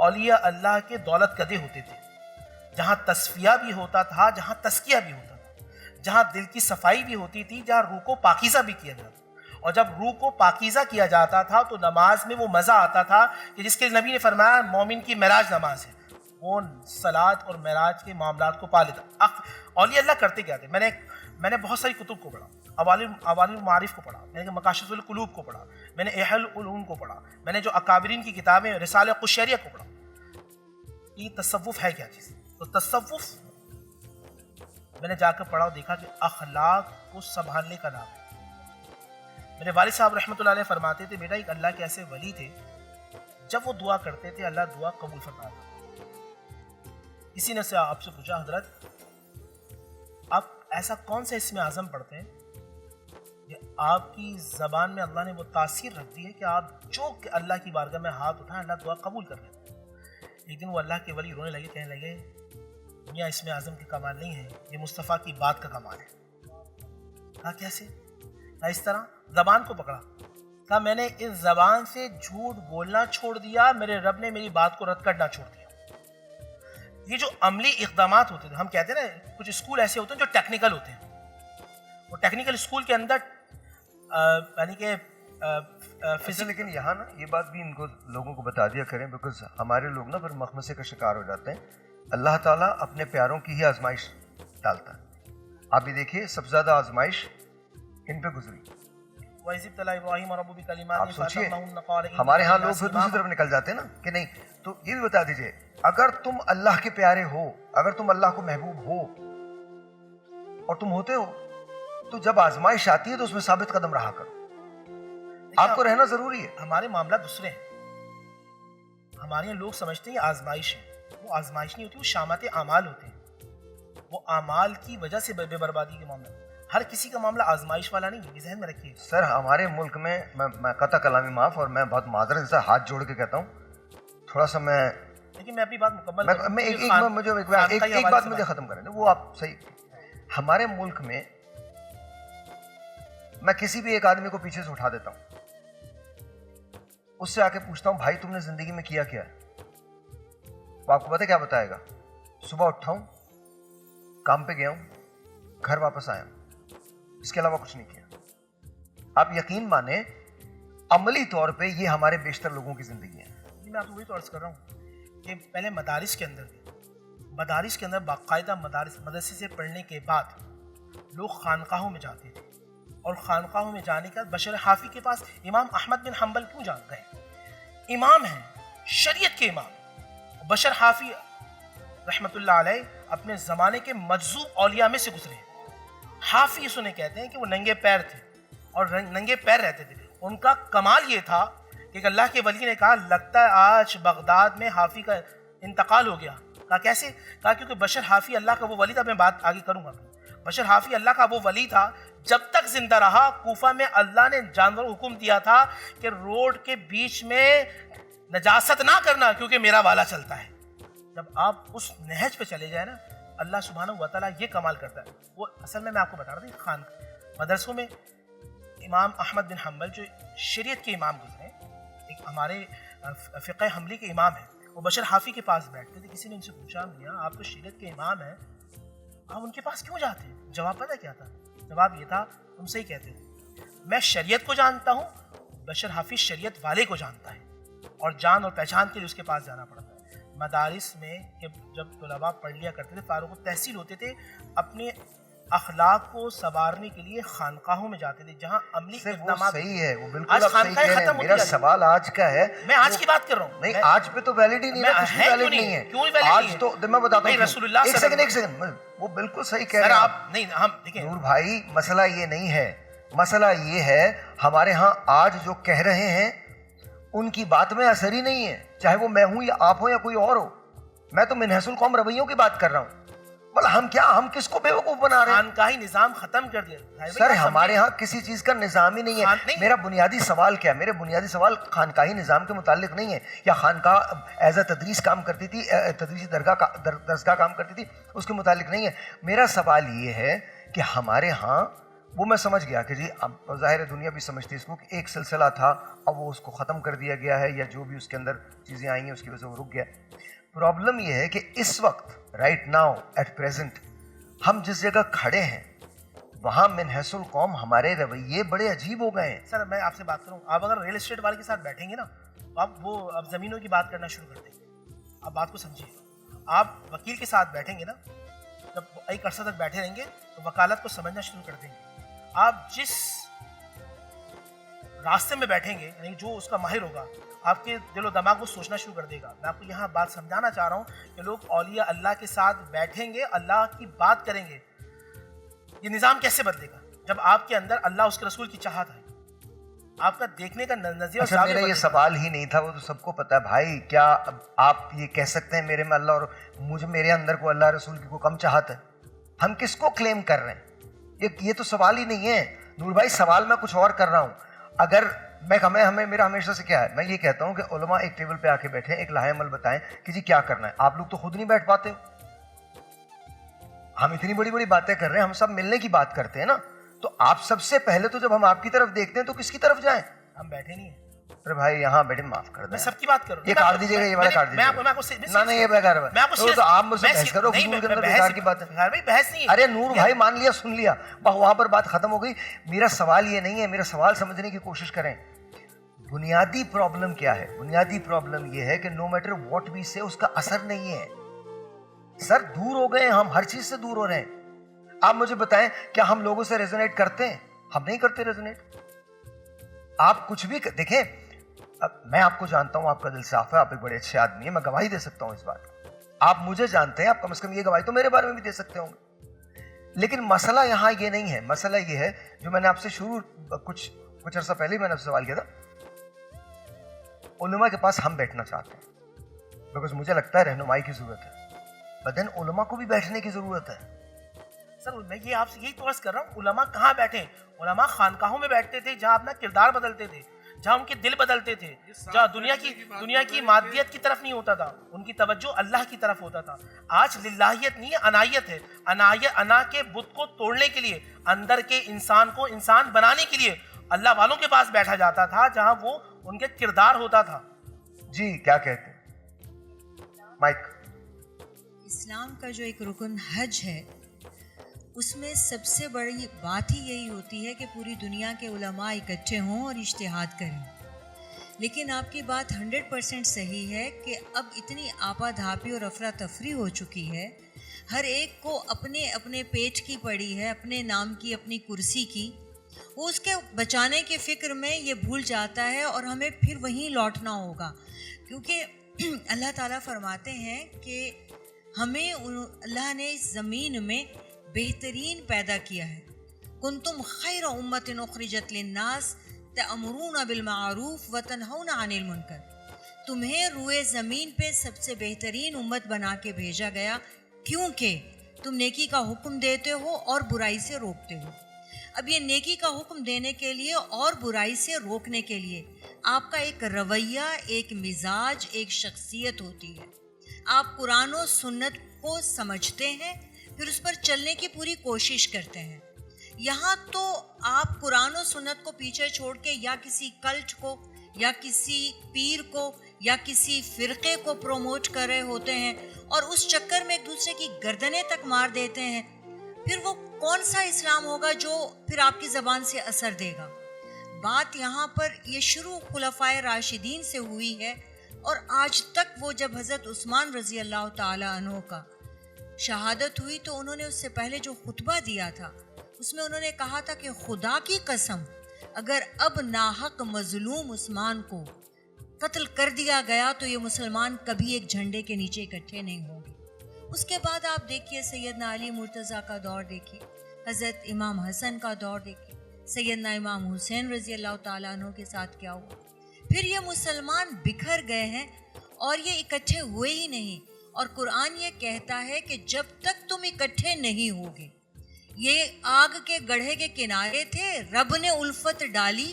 اولیاء اللہ کے دولت کدے ہوتے تھے، جہاں تصفیہ بھی ہوتا تھا، جہاں تزکیہ بھی ہوتا تھا، جہاں دل کی صفائی بھی ہوتی تھی، جہاں روح کو پاکیزہ بھی کیا جاتا تھا. اور جب روح کو پاکیزہ کیا جاتا تھا تو نماز میں وہ مزہ آتا تھا کہ جس کے نبی نے فرمایا مومن کی معراج نماز ہے، وہ صلاۃ اور معراج کے معاملات کو پا لیتا. اولیاء اللہ کرتے کیا تھے؟ میں نے بہت ساری کتب کو پڑھا، اوائل المعارف کو پڑھا، میں نے مکاشف القلوب کو پڑھا، میں نے احل العلوم کو پڑھا، میں نے جو اکابرین کی کتابیں رسالہ قشیریہ کو پڑھا. یہ تصوف ہے کیا چیز؟ تو تصوف میں نے جا کر پڑھا اور دیکھا کہ اخلاق کو سنبھالنے کا نام ہے. میرے والد صاحب رحمۃ اللہ علیہ فرماتے تھے بیٹا ایک اللہ کے ایسے ولی تھے جب وہ دعا کرتے تھے اللہ دعا قبول فرماتا. کسی نے سے آپ سے پوچھا حضرت آپ ایسا کون سا اسم اعظم پڑھتے ہیں کہ آپ کی زبان میں اللہ نے وہ تاثیر رکھ دی ہے کہ آپ جو کہ اللہ کی بارگاہ میں ہاتھ اٹھائیں اللہ دعا قبول کر لیتے ہیں. ایک دن وہ اللہ کے ولی رونے لگے، کہنے لگے دنیا اسم اعظم کے کمال نہیں ہے، یہ مصطفیٰ کی بات کا کمال ہے. کہا کیسے؟ کہا اس طرح زبان کو پکڑا، کہا میں نے اس زبان سے جھوٹ بولنا چھوڑ دیا، میرے رب نے میری بات کو رد کرنا چھوڑ دیا. یہ جو عملی اقدامات ہوتے ہیں، ہم کہتے ہیں نا کچھ اسکول ایسے ہوتے ہیں جو ٹیکنیکل ہوتے ہیں، وہ ٹیکنیکل اسکول کے اندر یعنی کہ لیکن یہاں نا یہ بات بھی ان کو لوگوں کو بتا دیا کریں، بیکاز ہمارے لوگ نا پھر مخمصے کا شکار ہو جاتے ہیں. اللہ تعالیٰ اپنے پیاروں کی ہی آزمائش ڈالتا ہے. آپ بھی دیکھیے سب سے زیادہ آزمائش ان پہ گزری. آپ سوچیے ہمارے ہاں لوگ پھر دوسری طرف نکل جاتے ہیں نا کہ نہیں. تو یہ بھی بتا دیجئے اگر تم اللہ کے پیارے ہو، اگر تم اللہ کو محبوب ہو اور تم ہوتے ہو، تو جب آزمائش آتی ہے تو اس میں ثابت قدم رہا کرو. آپ کو رہنا ضروری ہے. ہمارے معاملات دوسرے ہیں. ہمارے یہاں لوگ سمجھتے ہیں یہ آزمائش ہے. وہ آزمائش نہیں ہوتی، وہ شامات اعمال ہوتے ہیں. وہ اعمال کی وجہ سے بے بربادی کے معاملہ. ہر کسی کا معاملہ آزمائش والا نہیں ہے، یہ ذہن میں رکھیے. سر ہمارے ملک میں میں قطع کلامی معاف، اور میں بہت معذرت سے ہاتھ جوڑ کے کہتا ہوں، تھوڑا سا لیکن میں اپنی بات مکمل میں ایک بات مجھے ختم کریں وہ آپ صحیح. ہمارے ملک میں میں کسی بھی ایک آدمی کو پیچھے سے اٹھا دیتا ہوں، اس سے آ کے پوچھتا ہوں بھائی تم نے زندگی میں کیا کیا ہے؟ وہ آپ کو پتہ کیا بتائے گا؟ صبح اٹھا ہوں، کام پہ گیا ہوں، گھر واپس آیا ہوں، اس کے علاوہ کچھ نہیں کیا. آپ یقین مانیں عملی طور پہ یہ ہمارے بیشتر لوگوں کی زندگی ہے. میں آپ کو وہی تو عرض کر رہا ہوں کہ پہلے مدارس کے اندر باقاعدہ مدرسے سے پڑھنے کے بعد لوگ خانقاہوں میں جاتے تھے. اور خانقاہوں میں جانے کا بشر حافی کے پاس امام احمد بن حنبل کیوں جا گئے؟ امام ہیں، شریعت کے امام. بشر حافی رحمت اللہ علیہ اپنے زمانے کے مجذوب اولیاء میں سے گزرے. حافی اس انہیں کہتے ہیں کہ وہ ننگے پیر تھے اور ننگے پیر رہتے تھے. ان کا کمال یہ تھا کہ اللہ کے ولی نے کہا لگتا ہے آج بغداد میں حافی کا انتقال ہو گیا. کہا کیسے؟ کہا کیونکہ بشر حافی اللہ کا وہ ولی تھا. میں بات آگے کروں گا. بشر حافی اللہ کا وہ ولی تھا، جب تک زندہ رہا کوفہ میں اللہ نے جانوروں کو حکم دیا تھا کہ روڈ کے بیچ میں نجاست نہ کرنا کیونکہ میرا والا چلتا ہے. جب آپ اس نہج پہ چلے جائیں نا اللہ سبحانہ و تعالیٰ یہ کمال کرتا ہے. وہ اصل میں آپ کو بتا رہا تھا خان مدرسوں میں امام احمد بن حنبل جو شریعت کے امام گزرے، ایک ہمارے فقہ حنبلی کے امام ہیں، وہ بشر حافی کے پاس بیٹھتے تھے. کسی نے ان سے پوچھا میاں آپ تو شریعت کے امام ہیں، آپ ان کے پاس کیوں جاتے ہیں؟ جواب پتہ کیا تھا؟ جواب یہ تھا تم صحیح کہتے ہیں، میں شریعت کو جانتا ہوں، بشر حافی شریعت والے کو جانتا ہے اور جان اور پہچان کے لیے اس کے پاس جانا پڑتا ہے. مدارس میں جب طلباء پڑھ لیا کرتے تھے فارغ التحصیل ہوتے تھے اپنے اخلاق کو سنوارنے کے لیے خانقاہوں میں جاتے تھے جہاں عملی اقدامات. صحیح ہے، وہ بالکل آپ صحیح کہہ رہے ہیں. میرا سوال آج کا ہے، میں آج کی بات کر رہا ہوں. نہیں آج پہ تو ویلڈ ہی نہیں ہے، کچھ بھی ویلڈ نہیں ہے. کیوں ویلڈ آج تو میں بتاتا ہوں رسول اللہ ایک سیکنڈ وہ بالکل صحیح کہہ رہے ہیں آپ. نہیں ہم دیکھیں نور بھائی مسئلہ یہ نہیں ہے، مسئلہ یہ ہے ہمارے ہاں آج جو کہہ رہے ہیں ان کی بات میں اثر ہی نہیں ہے، چاہے وہ میں ہوں یا آپ ہو یا کوئی اور ہو. میں تو من حیث القوم رویوں کی بات کر رہا ہوں. ہم کس کو بیوقوف بنا رہے ہیں؟ خانقاہی نظام ختم کر دیا سر. ہمارے ہاں کسی چیز کا نظام ہی نہیں ہے. میرا بنیادی سوال کیا ہے؟ میرے بنیادی سوال خانقاہی نظام کے متعلق نہیں ہے یا خانقاہ ایز اے تدریس کام کرتی تھی، تدریسی درسگاہ کام کرتی تھی، اس کے متعلق نہیں ہے. میرا سوال یہ ہے کہ ہمارے ہاں وہ میں سمجھ گیا کہ جی اب ظاہر دنیا بھی سمجھتی ہے اس کو کہ ایک سلسلہ تھا، اب وہ اس کو ختم کر دیا گیا ہے، یا جو بھی اس کے اندر چیزیں آئی ہیں اس کی وجہ سے وہ رک گیا. پرابلم یہ ہے کہ اس وقت رائٹ ناؤ ایٹ پریزنٹ ہم جس جگہ کھڑے ہیں وہاں من حیث القوم ہمارے رویے بڑے عجیب ہو گئے ہیں. سر میں آپ سے بات کروں، آپ اگر ریل اسٹیٹ والے کے ساتھ بیٹھیں گے نا تو آپ زمینوں کی بات کرنا شروع کر دیں گے. آپ بات کو سمجھیے. آپ وکیل کے ساتھ بیٹھیں گے نا، جب ایک عرصہ تک بیٹھے رہیں گے تو وکالت کو سمجھنا شروع کر دیں گے. آپ جس راستے میں بیٹھیں گے یعنی جو اس کا ماہر ہوگا آپ کے دل و دماغ کو سوچنا شروع کر دے گا. میں آپ کو یہاں بات سمجھانا چاہ رہا ہوں کہ لوگ اولیاء اللہ کے ساتھ بیٹھیں گے، اللہ کی بات کریں گے. یہ نظام کیسے بدلے گا جب آپ کے اندر اللہ اس کے رسول کی چاہت ہے، آپ کا دیکھنے کا نظریہ. اچھا میرا یہ سوال ہی نہیں تھا، وہ تو سب کو پتا ہے بھائی. کیا آپ یہ کہہ سکتے ہیں میرے میں اللہ اور میرے اندر کو اللہ رسول کی کوئی کم چاہت ہے؟ ہم کس کو کلیم کر رہے ہیں؟ یہ تو سوال ہی نہیں ہے نور بھائی. سوال میں کچھ اور کر رہا ہوں. اگر میرا ہمیشہ سے کیا ہے، میں یہ کہتا ہوں کہ علماء ایک ٹیبل پہ آ کے بیٹھیں، ایک لاہ عمل بتائیں کہ جی کیا کرنا ہے. آپ لوگ تو خود نہیں بیٹھ پاتے ہو. ہم اتنی بڑی بڑی باتیں کر رہے ہیں، ہم سب ملنے کی بات کرتے ہیں نا. تو آپ سب سے پہلے تو جب ہم آپ کی طرف دیکھتے ہیں تو کس کی طرف جائیں؟ ہم بیٹھے نہیں ہیں. ارے بھائی یہاں بیٹھے معاف کر دیں. میں سب کی بات کر رہا ہوں. یہ کاٹ دیجیے گا، یہ والا کاٹ دیجیے گا. نہیں یہ بیکار ہے. تو آپ مجھ سے بحث کرو، فضول کے اندر بیکار کی بات ہے. بحث نہیں. ارے نور بھائی مان لیا، سن لیا، وہاں پر بات ختم ہو گئی. میرا سوال یہ نہیں ہے، میرا سوال سمجھنے کی کوشش کریں. بنیادی پرابلم کیا ہے؟ بنیادی پرابلم یہ ہے کہ نو میٹر واٹ بھی سے اس کا اثر نہیں ہے. سر دور ہو گئے ہم، ہر چیز سے دور ہو رہے ہیں. آپ مجھے بتائیں کیا ہم لوگوں سے ریزونیٹ کرتے ہیں؟ ہم نہیں کرتے ریزونیٹ. آپ کچھ بھی دیکھیں، میں آپ کو جانتا ہوں، آپ کا دل صاف ہے، آپ ایک بڑے اچھے آدمی ہیں، میں گواہی دے سکتا ہوں اس بات کی. آپ مجھے جانتے ہیں، آپ کم از کم یہ گواہی تو میرے بارے میں بھی دے سکتے ہوں گے. لیکن مسئلہ یہاں یہ نہیں ہے. مسئلہ یہ ہے جو میں نے آپ سے کچھ عرصہ پہلے میں نے آپ سے سوال کیا تھا. علماء کے پاس ہم بیٹھنا چاہتے ہیں بیکاز مجھے لگتا ہے رہنمائی کی ضرورت ہے. بدن علماء کو بھی بیٹھنے کی ضرورت ہے. سر میں یہ آپ سے یہی تو عرض کر رہا ہوں، علماء کہاں بیٹھے؟ علماء خانقاہوں میں بیٹھتے تھے جہاں اپنا کردار بدلتے تھے، جہاں ان کے دل بدلتے تھے، جہاں دنیا کی مادیت کی طرف نہیں ہوتا تھا، ان کی توجہ اللہ کی طرف ہوتا تھا. آج للہیت نہیں ہے، انائیت ہے. انا کے بت کو توڑنے کے لیے، اندر کے انسان کو انسان بنانے کے لیے اللہ والوں کے پاس بیٹھا جاتا تھا جہاں وہ ان کے کردار ہوتا تھا. جی کیا کہتے ہیں مائک؟ اسلام کا جو ایک رکن حج ہے، اس میں سب سے بڑی بات ہی یہی ہوتی ہے کہ پوری دنیا کے علماء اکٹھے ہوں اور اجتہاد کریں. لیکن آپ کی بات 100% صحیح ہے کہ اب اتنی آپا دھاپی اور افراتفری ہو چکی ہے، ہر ایک کو اپنے اپنے پیٹ کی پڑی ہے، اپنے نام کی، اپنی کرسی کی. وہ اس کے بچانے کی فکر میں یہ بھول جاتا ہے اور ہمیں پھر وہیں لوٹنا ہوگا. کیونکہ اللہ تعالیٰ فرماتے ہیں کہ ہمیں اللہ نے اس زمین میں بہترین پیدا کیا ہے. کنتم خیر امت اخرجت للناس تأمرون بالمعروف وتنہون عن المنکر. تمہیں روئے زمین پہ سب سے بہترین امت بنا کے بھیجا گیا کیونکہ تم نیکی کا حکم دیتے ہو اور برائی سے روکتے ہو. اب یہ نیکی کا حکم دینے کے لیے اور برائی سے روکنے کے لیے آپ کا ایک رویہ، ایک مزاج، ایک شخصیت ہوتی ہے. آپ قرآن و سنت کو سمجھتے ہیں، پھر اس پر چلنے کی پوری کوشش کرتے ہیں. یہاں تو آپ قرآن و سنت کو پیچھے چھوڑ کے یا کسی کلٹ کو یا کسی پیر کو یا کسی فرقے کو پروموٹ کر رہے ہوتے ہیں اور اس چکر میں ایک دوسرے کی گردنیں تک مار دیتے ہیں. پھر وہ کون سا اسلام ہوگا جو پھر آپ کی زبان سے اثر دے گا؟ بات یہاں پر یہ شروع خلفائے راشدین سے ہوئی ہے اور آج تک وہ جب حضرت عثمان رضی اللہ تعالیٰ عنہ کا شہادت ہوئی تو انہوں نے اس سے پہلے جو خطبہ دیا تھا اس میں انہوں نے کہا تھا کہ خدا کی قسم اگر اب ناحق مظلوم عثمان کو قتل کر دیا گیا تو یہ مسلمان کبھی ایک جھنڈے کے نیچے اکٹھے نہیں ہوں گے. اس کے بعد آپ دیکھیے سیدنا علی مرتضیٰ کا دور دیکھیے، حضرت امام حسن کا دور دیکھیے، سیدنا امام حسین رضی اللہ تعالیٰ عنہ کے ساتھ کیا ہوا. پھر یہ مسلمان بکھر گئے ہیں اور یہ اکٹھے ہوئے ہی نہیں. اور قرآن یہ کہتا ہے کہ جب تک تم اکٹھے نہیں ہوگے، یہ آگ کے گڑھے کے کنارے تھے، رب نے الفت ڈالی،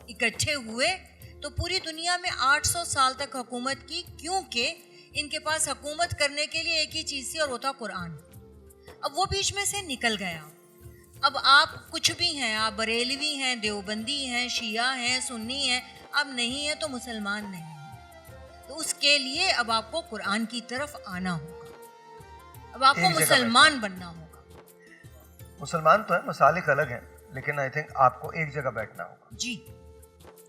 اکٹھے ہوئے تو پوری دنیا میں 800 سال تک حکومت کی، کیونکہ ان کے پاس حکومت کرنے کے لیے ایک ہی چیز تھی اور وہ تھا قرآن. اب وہ بیچ میں سے نکل گیا. اب آپ کچھ بھی ہیں, آپ بریلوی ہیں, دیوبندی ہیں, شیعہ ہیں, سنی ہیں, اب نہیں ہے تو مسلمان نہیں ہیں. تو اس کے لیے اب آپ کو قرآن کی طرف آنا ہوگا, اب آپ کو ایک جگہ مسلمان بننا ہوگا. مسلمان تو ہیں, مسالک الگ ہیں, لیکن آئی تھنک آپ کو ایک جگہ بیٹھنا ہوگا. جی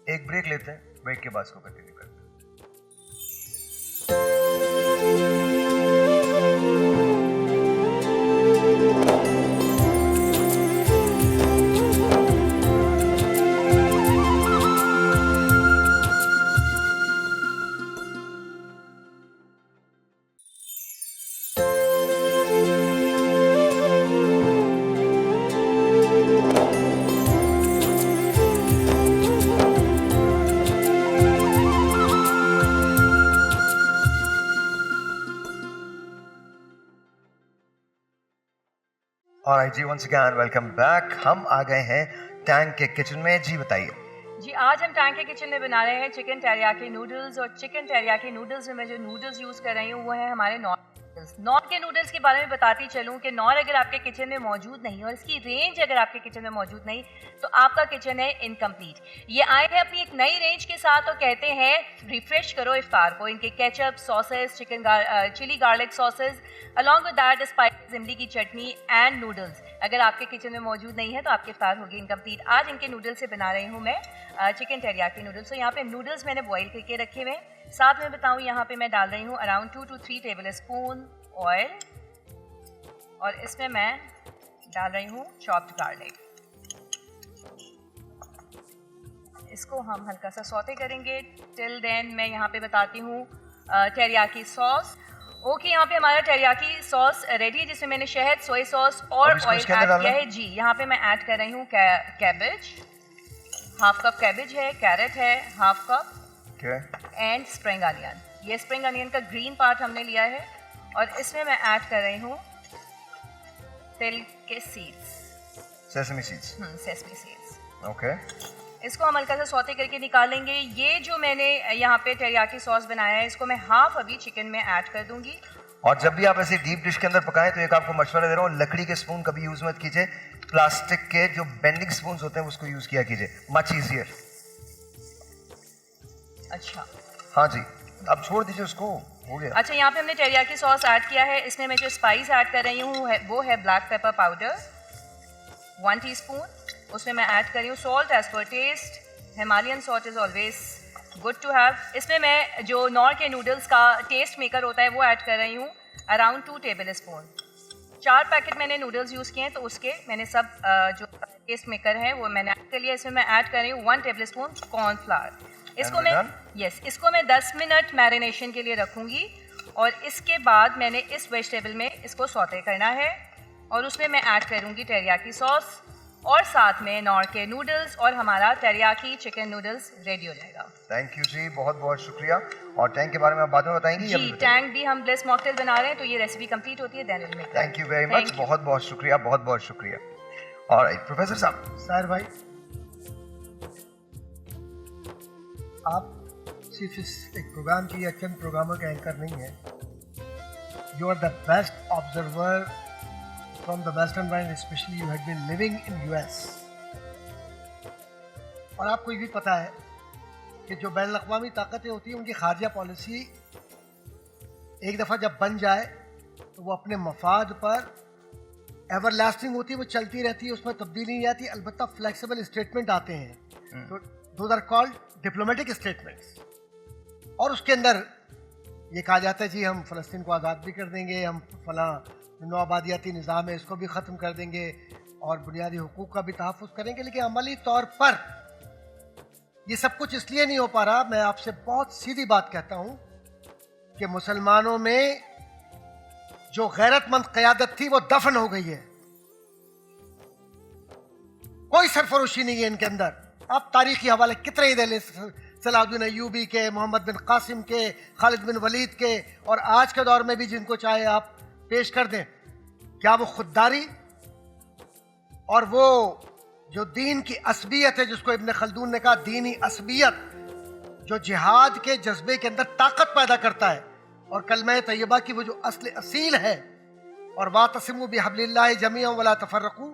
ایک بریک لیتے ہیں, بریک کے بعد اس کو کنٹینیو کرتے ہیں. Alright جی, once again welcome back. ہم آ گئے ہیں ٹینک کے کچن میں. جی بتائیے. جی آج ہم ٹینک کے کچن میں بنا رہے ہیں چکن ٹیریاکی نوڈلز, اور چکن ٹیریاکی نوڈلز میں جو نوڈلز یوز کر رہی ہوں وہ ہیں ہمارے نور کے نوڈلز کے بارے میں بتاتی چلوں کہ نور اگر آپ کے کچن میں موجود نہیں اور اس کی رینج اگر آپ کے کچن میں موجود نہیں تو آپ کا کچن ہے انکمپلیٹ. یہ آئے ہیں اپنی ایک نئی رینج کے ساتھ اور کہتے ہیں ریفریش کرو افطار کو. ان کے ketchup, sauces, chicken chilli garlic sauces, along with that spices, املی کی چٹنی اینڈ نوڈلز اگر آپ کے کچن میں موجود نہیں ہے تو آپ کی افطار ہوگی انکمپلیٹ. آج ان کے نوڈلز سے بنا رہی ہوں میں چکن ٹیریاکی نوڈلز. تو یہاں پہ نوڈلز میں نے بوائل کر کے رکھے ہوئے, ساتھ میں بتاؤں یہاں پہ میں ڈال رہی ہوں around 2 to 3 table spoon oil, اور اس میں میں ڈال رہی ہوں چاپڈ گارلک. اس کو ہم ہلکا سا سوتے کریں گے. ٹل دین میں یہاں پہ بتاتی ہوں ٹیریاکی ساس. اوکے, یہاں پہ ہمارا ٹیریاکی ساس ریڈی ہے جس میں نے شہد, سویا ساس اور آئل ایڈ کیا ہے. جی یہاں پہ میں ایڈ کر رہی ہوں کیبج, ہاف کپ کیبج ہے, کیرٹ ہے half cup, and spring onion. یہ اسپرنگ انین کا گرین پارٹ ہم نے لیا ہے. اور اس میں ایڈ کر رہی ہوں تل کے seeds, sesame seeds. Sesame seeds. Okay, اس کو ہم ہلکا سا سوتے کر کے نکال لیں گے. یہ جو میں نے یہاں پہ ٹیریاکی ساس بنایا ہے اس کو میں ہاف ابھی چکن میں ایڈ کر دوں گی. اور جب بھی آپ ایسے ڈیپ ڈش کے اندر پکائیں تو ایک آپ کو مشورہ دے رہا ہوں, لکڑی کے اسپون کبھی یوز مت کیجیے, پلاسٹک کے جو بینڈنگ اسپونز ہوتے ہیں اس کو یوز کیا کیجیے, مچ ایزیئر. اچھا ہاں جی, اب چھوڑ دیجیے اس کو, ہو گیا. اچھا, یہاں پہ ہم نے ٹیریاکی ساس ایڈ کیا ہے. اس میں میں جو اسپائس ایڈ کر رہی ہوں وہ ہے black pepper powder 1 teaspoon. اس میں ایڈ کر رہی ہوں salt as per taste. Himalayan salt is always good to have. اس میں میں جو نور کے نوڈلس کا ٹیسٹ میکر ہوتا ہے وہ ایڈ کر رہی ہوں اراؤنڈ 2 ٹیبل اسپون. 4 پیکٹ میں نے نوڈلس یوز کیے ہیں تو اس کے میں نے سب جو ٹیسٹ میکر ہے وہ میں نے ایڈ کر لیا. اس میں میں ایڈ کر رہی ہوں 1 ٹیبل اسپون کارن فلاور. اس کو میں 10 منٹ میرینیشن کے لیے رکھوں گی, اور اس کے بعد میں نے اس ویجیٹیبل میں اس کو سوتے کرنا ہے, اور اس میں میں ایڈ کروں گی ٹیریاکی ساس, اور ساتھ میں نور کے نوڈلز, اور ہمارا ٹیریاکی چکن نوڈلز ریڈی ہو جائے گا. تھینک یو جی, بہت بہت شکریہ. اور ٹینک کے بارے میں آپ بعد میں بتائیں گی. جی ٹینک بھی ہم بلیس ماکٹیل بنا رہے ہیں تو یہ ریسیپی کمپلیٹ ہوتی ہے then will make. Thank you very much, بہت بہت شکریہ, بہت بہت شکریہ. اور پروفیسر صاحب. ساحر بھائی, آپ صرف اس ایک پروگرام کی یا چند پروگراموں کے اینکر نہیں ہیں, you are the best observer from the western world, especially you had been living in US. اور آپ کو یہ بھی پتہ ہے کہ جو بین الاقوامی طاقتیں ہوتی ہیں ان کی خارجہ پالیسی ایک دفعہ جب بن جائے تو وہ اپنے مفاد پر ایور لاسٹنگ ہوتی ہے, وہ چلتی رہتی ہے, اس میں تبدیلی نہیں آتی. البتہ فلیکسیبل اسٹیٹمنٹ آتے ہیں, تو those are called diplomatic statements, اور اس کے اندر یہ کہا جاتا ہے جی ہم فلسطین کو آزاد بھی کر دیں گے, ہم فلاں نو آبادیاتی نظام ہے اس کو بھی ختم کر دیں گے, اور بنیادی حقوق کا بھی تحفظ کریں گے. لیکن عملی طور پر یہ سب کچھ اس لیے نہیں ہو پا رہا. میں آپ سے بہت سیدھی بات کہتا ہوں کہ مسلمانوں میں جو غیرت مند قیادت تھی وہ دفن ہو گئی ہے, کوئی سرفروشی نہیں ہے ان کے اندر. آپ تاریخی حوالے کتنے ہی دے لیں, صلاح الدین ایوبی کے, محمد بن قاسم کے, خالد بن ولید کے, اور آج کے دور میں بھی جن کو چاہے آپ پیش کر دیں. کیا وہ خودداری اور وہ جو دین کی عصبیت ہے, جس کو ابن خلدون نے کہا دینی عصبیت, جو جہاد کے جذبے کے اندر طاقت پیدا کرتا ہے, اور کلمہ طیبہ کی وہ جو اصل اصیل ہے, اور واعتصموا بحبل اللہ جمیعا ولا تفرقوا,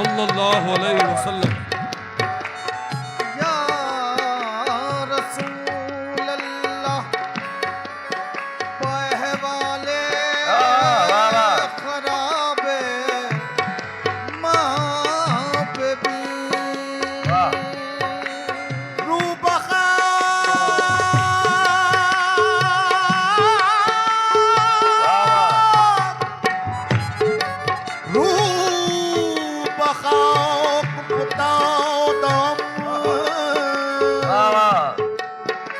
صلی اللہ علیہ وسلم. یا رسول اللہ پہوالے خراب ماں پہ بھی رو بخا رو بخاک بتاؤ دم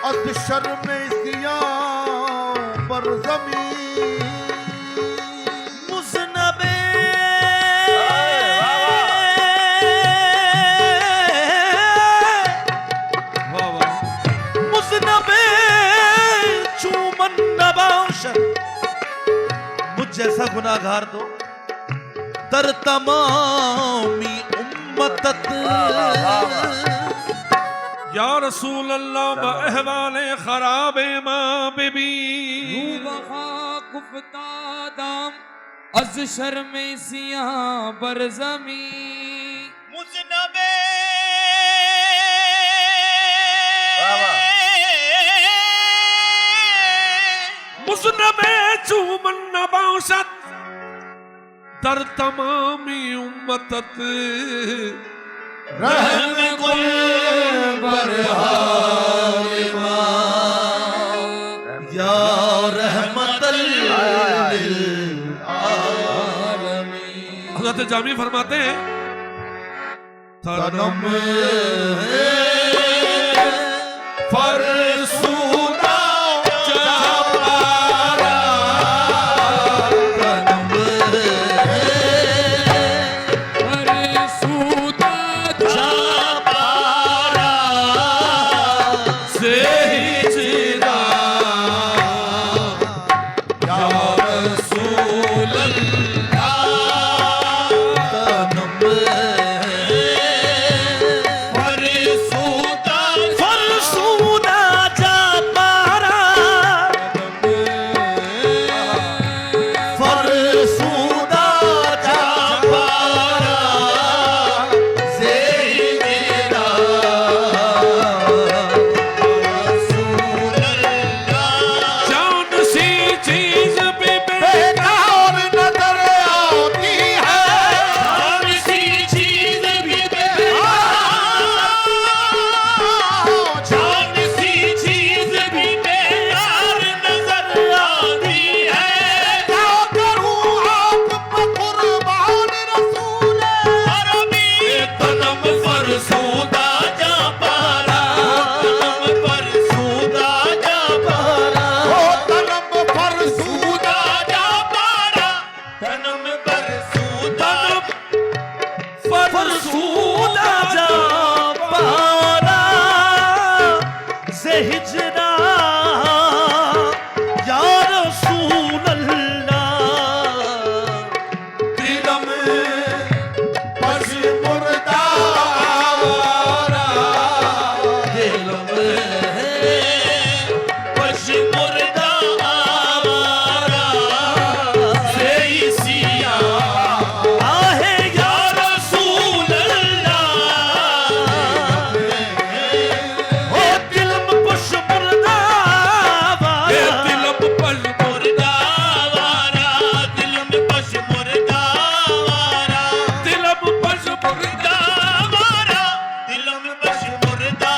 از شرم سیاہ پر زمین مذنب مذنب چومن نباشد مجھ جیسا گناہگار تو در تمامی امتت یا رسول اللہ بأحوال خراب ماں بی بی رو بخاک افتادم از شرم سیاہ بر زمین مذنب مذنب چومن نباشد در تمامی امتت رحم کن بر حال ما یا رحمت للعالمین. حضرت جامی فرماتے ہیں تنم فرسودہ چپارا تنم فرسودہ چپارا سے ہجرا یا رسول اللہ تنم فرسودہ جا پارا فرسودہ جا پارا سے ہجرا رسول اللہ. جان سی چیز بھی بیکار نظر آتی ہے جان سی چیز بھی جان سی چیز بھی بیکار نظر آتی ہے. کیا کروں آپ پہ قربان رسول عربی تنم فرسودہ جا پارا تنم فرسودہ جا پارا تنم فرسودہ جا پارا تنم فرسودہ فرسودہ جا پارا سے ہجرا یا رسول اللہ دلم پش مردہ آوارا دلم پش مردہ آوارا سے سیاہ آہے یا رسول اللہ او دلم پش مردہ اے وارا دلم پل مردہ آوارا دلم پش مردہ آوارا دلم پش مردہ آوارا دلم پش مردہ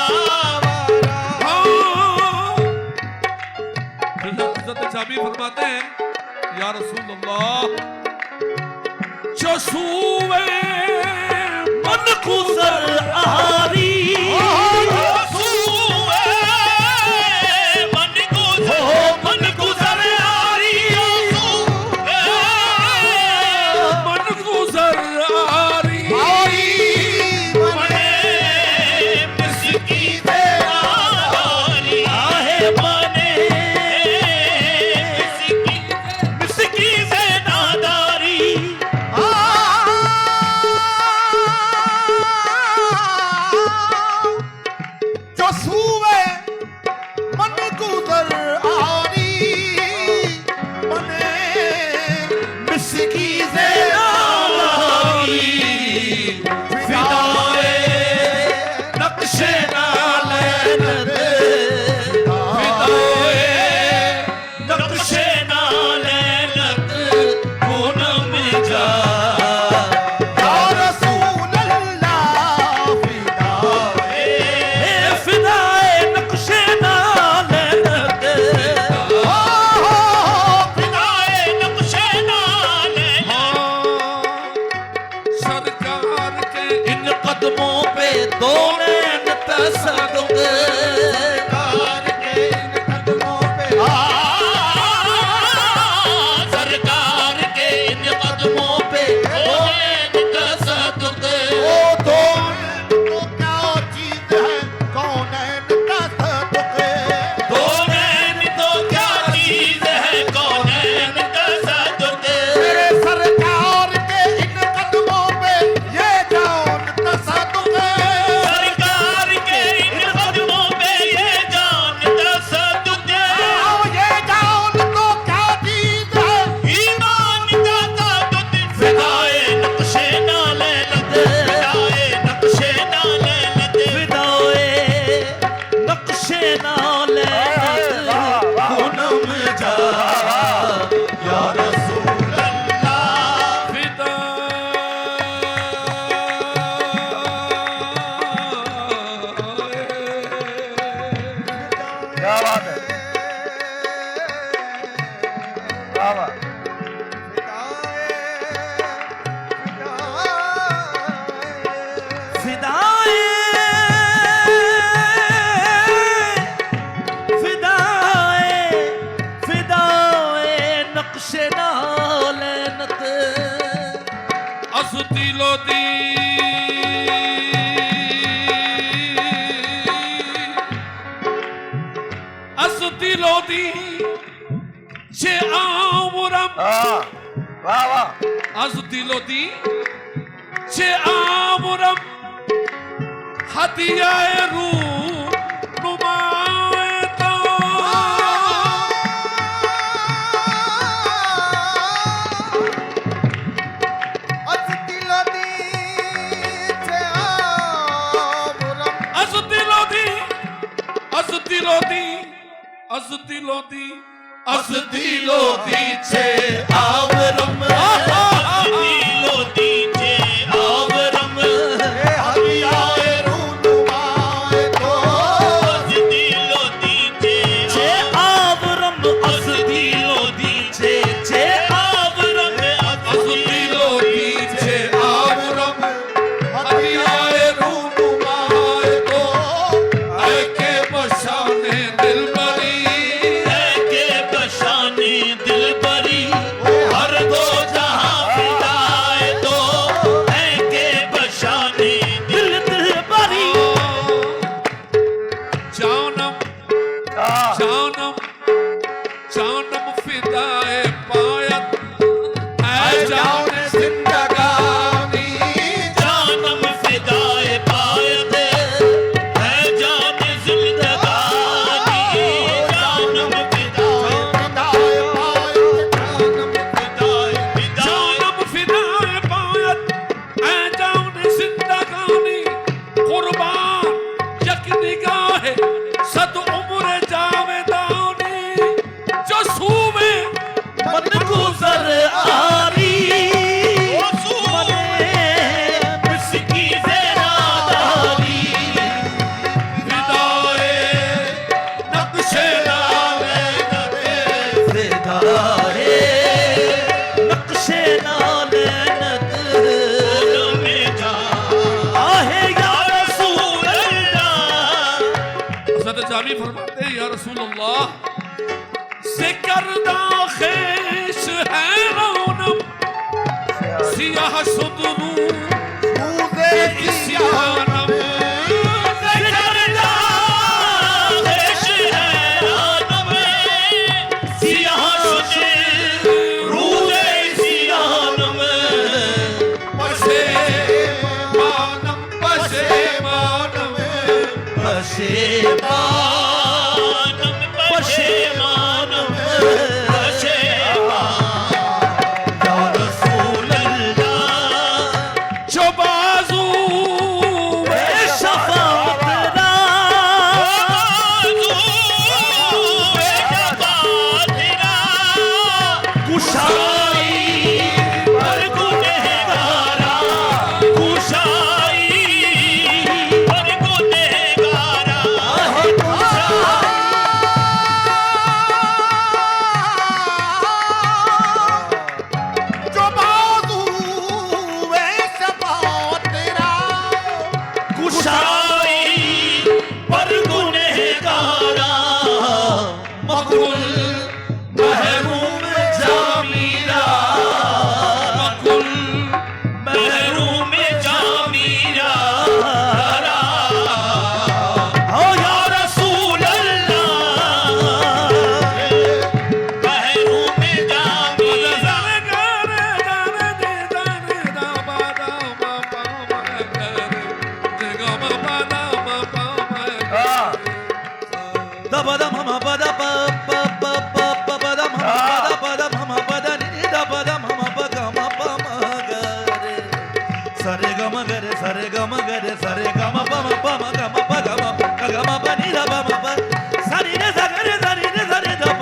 آوارا. حضرت جابر فرماتے ہیں یا رسول اللہ جو سوئے من گزر آری من گزر آری من گزر آری مسکی آری آہے بنے مسکی سے ناداری قدموں پہ دو نین تصدق سرکار کے ان قدموں پہ سرکار کے ان قدموں پہ دو نین تصدق وہ دو تو کیا چیز ہے کونین تصدق دو نین تو کیا چیز ہے کونین تصدق میرے سرکار کے ان قدموں پہ یہ جان تصدق سرکار کے ان قدموں پہ یہ جان تصدق یہ جان تو کیا چیز ہے ایمان کا تعدد فدائے نقش نالینت فدائے نقش نالینت فدائے نقش نالینت خونم جا یا رسول اللہ کیا بات ہے، واہ واہ۔ فدائے فدائے فدائے نقش نالینت از دل و دی از دل و دی چه آمرم ہاں، واہ واہ۔ از دل و دی چه آمرم هدیه رو نمایدم از دل و دیچ آمرم از دل و دی از دل و دی از دل و دی از دل و دیچه آورم از دل و دیچه آورم ہدیہ رونمائے تو از دل و دیچه چه آورم از دل و دیچه چه آورم از دل و دیچه آورم هدیه رونمای تو ای که بشان دلبری کہ بشان دل بری ہر دو جہاں فدائے تو ہے کہ بشان دل بری جانم جانم جانم فدائے پایت اے جان زندگانی جانم فدائے پایت ہے جان زندگانی جانم فدائے جانم فدائے پایت اے جان زندگانی قربان یک نگاہ صد عمر جاودانی جو سوے من گزر آری مس کی زیاداری فدائے نقش نالینت فدائے نقش نالینت میں جا آہے یا رسول اللہ حضرت جامی فرماتے ہیں یا رسول اللہ سکردہ خیش ہے رونم سیاہ شد رو اسیانم سکردہ خیش ہے رونم سیاہ شد روز سیانم پشے مانم پشے مانم پشیمانم پشیمانم پشیمان یا رسول اللہ جو بازو شفاعت را شفاعت را کشائی پر گنہگارا کشائی پر گنہگارا جو بازو شفاعت సరే గమ గరే సరే గమ గరే సరే గమ పమ పమ గమ ప గమ ప గమ ప ని ద పమ ప సరి రే సగరే సరి రే సరి ద ప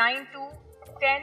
9 to 10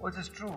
Which is true.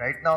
right now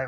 I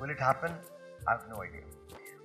will it happen? I have no idea.